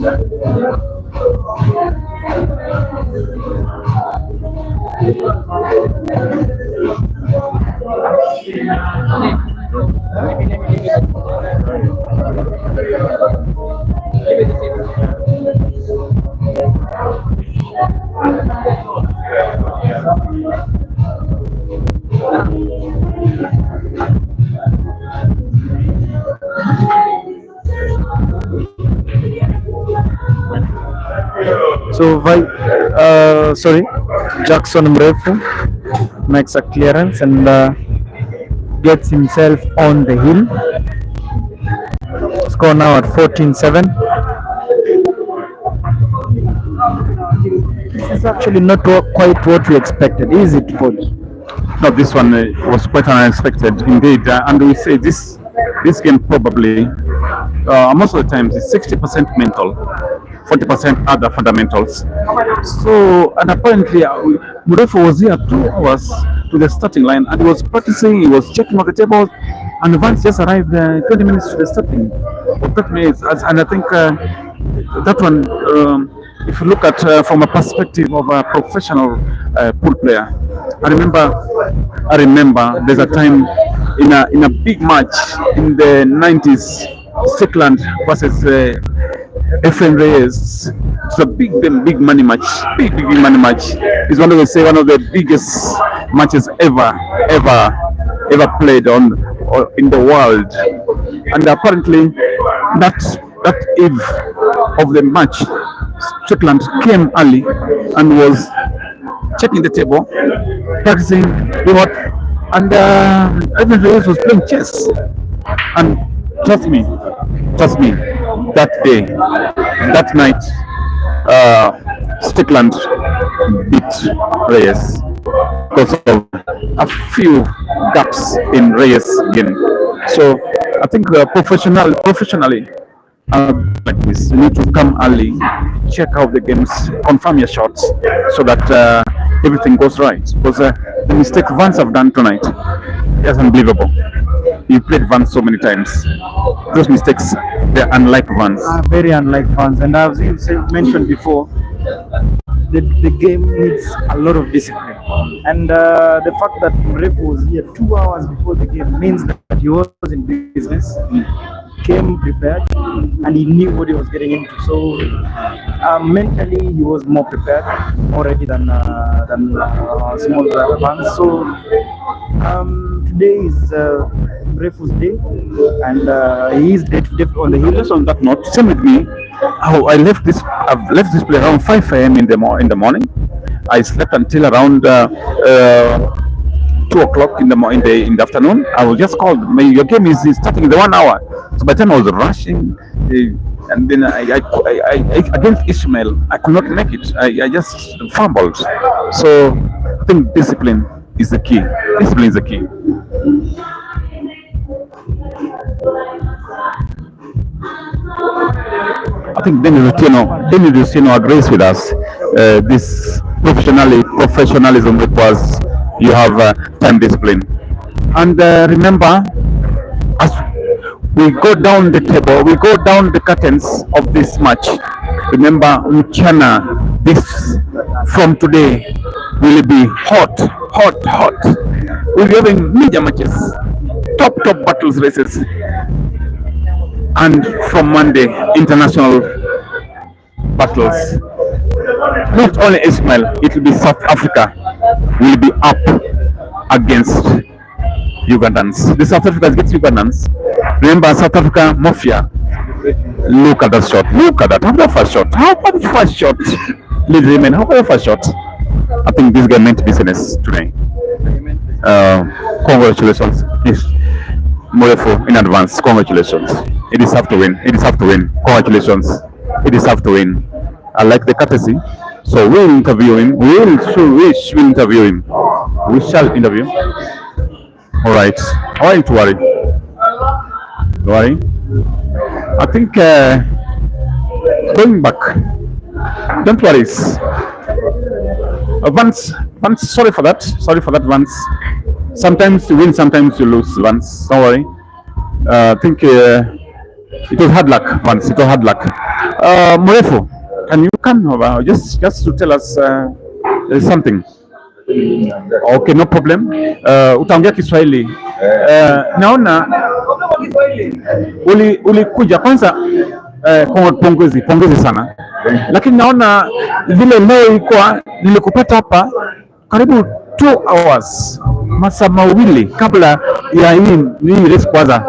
S1: So, Jackson Mrefu makes a clearance and gets himself on the hill. Score now at 14-7. This is actually not quite what we expected, is it, Paul?
S5: No, this one was quite unexpected indeed, and we say this game probably most of the times is 60% mental, 40% other fundamentals. So, and apparently, Mrefu was here 2 hours to the starting line and he was practicing, he was checking on the tables, and Vance just arrived 20 minutes to the starting. 30 minutes, and I think that one, if you look at from a perspective of a professional pool player, I remember there's a time in a big match in the 90s, Strickland versus FM Reyes. It's a big money match. Big money match. It's one of the biggest matches ever played in the world. And apparently that eve of the match, Strickland came early and was checking the table, practicing, and FM Reyes was playing chess. And trust me, that day, that night, Strickland beat Reyes because of a few gaps in Reyes' game. So I think professionally, like this, you need to come early, check out the games, confirm your shots, so that everything goes right. Because the mistake Vance have done tonight is unbelievable. You played Vance so many times. Those mistakes, they're unlike Vance.
S1: Very unlike Vance. And as you mentioned before, the game needs a lot of discipline. And the fact that Mrefu was here 2 hours before the game means that he was in business, came prepared, and he knew what he was getting into. So mentally, he was more prepared already than small brother Vance. So today is Mrefu's day, and he is day to day on the hill.
S5: Just on that note, same with me. I've left this place around 5 a.m. in the morning. I slept until around 2 o'clock in the afternoon. I was just called. Your game is starting in the 1 hour. So by the time I was rushing, and then I against Ishmael, I could not make it. I just fumbled. So I think discipline is the key. Discipline is the key. I think Dennis Rutino agrees with us. This professionalism requires you have time discipline. And remember, as we go down the table, we go down the curtains of this match. Remember, Mchana, this from today will be hot. We'll be having major matches, top battles races. And from Monday, international battles. Not only Ismail, it will be South Africa will be up against Ugandans. The South Africans against Ugandans. Remember, South Africa Mafia. Look at that shot. Look at that. How about the first shot? How about the first shot? Ladies and gentlemen, how about the first shot? I think this guy meant business today. Congratulations. Yes. Mrefu in advance. Congratulations. He deserves to win. He deserves to win. Congratulations. He deserves to win. I like the courtesy. So we'll interview him. We'll interview him. We shall interview. All right. Why not worry? Don't worry. I think going back. Don't worry. Vance, sorry for that. Sorry for that, Vance. Sometimes you win, sometimes you lose, Vance. Don't worry. I think it was hard luck, Vance. It was hard luck. Mrefu, can you come over just to tell us something? Okay, no problem. Utaongea Kiswahili. Naona ulikuja kwanza, pongezi sana. Lakini naona vile leo ilikuwa nilikupata hapa karibu 2 hours, masaa mawili kabla ya hii race kwanza.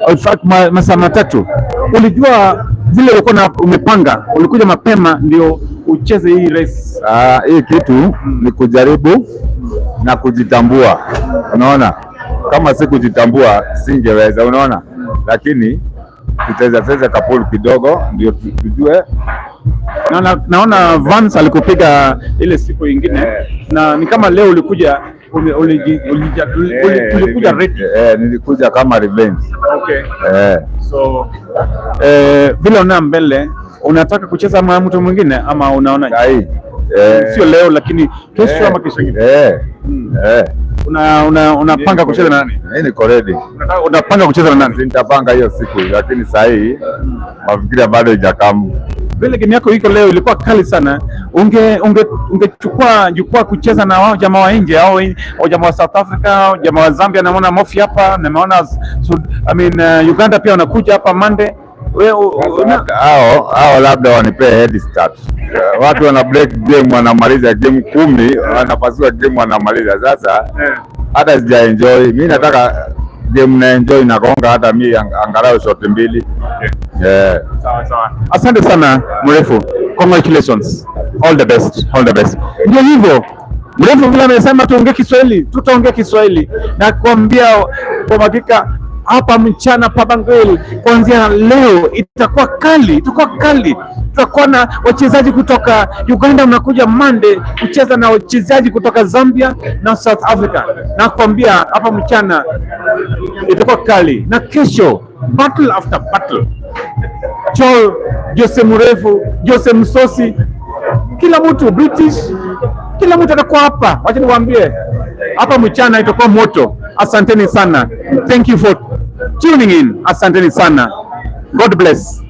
S5: In fact masaa matatu. Ulijua vile ulikuwa umepanga, ulikuja mapema ndio ucheze hii race.
S4: Hii kitu ni kujaribu na kujitambua. Unaona? Kama si kujitambua singeweza, unaona? Lakini tutaweza kapulu kidogo ndio tujue.
S5: Naona Vance alikupiga ile siku ingine na ni kama leo ulikuja ulikuja ready.
S4: Nilikuja kama revenge.
S5: Okay. So vile una mbele unataka kucheza na mtu mwingine ama unaona sio leo lakini kesho ama kesho nyingine? Unapanga kucheza na nani?
S4: Mimi niko ready.
S5: Unapanga kucheza na nani?
S4: Nitapanga hiyo siku, lakini saa hii mafikiria bado hajakamu.
S5: Vile game yako iko leo ilikuwa kali sana. Ungechukua jukwaa kucheza na wao jamaa wa nje au jamaa wa South Africa au jamaa wa Zambia? Naona Mofi hapa, nimeona Uganda pia wanakuja hapa Monday.
S4: Hao labda wanipee head start. Watu wana break game, wanamaliza game 10, wanapasua game wanamaliza. Sasa hata sija enjoy. Mimi nataka game na enjoy na konga, hata mimi angalau shot mbili.
S5: Sawa. Asante sana Mrefu. Congratulations. All the best. All the best. Ndio hivyo. Mrefu vile amesema tuongee Kiswahili, tutaongea Kiswahili. Na kuambia kwa hakika hapa mchana Pabangweli kuanzia leo itakuwa kali, tutakuwa na wachezaji kutoka Uganda mnakuja Monday kucheza na wachezaji kutoka Zambia na South Africa. Na kuambia hapa mchana itakuwa kali, na kesho battle after battle. Joel, Jose Mrefu, Jose Msosi, kila mtu British, kila mtu atakuwa hapa. Wacha niwaambie hapa mchana itakuwa moto. Asanteni sana. Thank you for tuning in. Asanteni sana. God bless.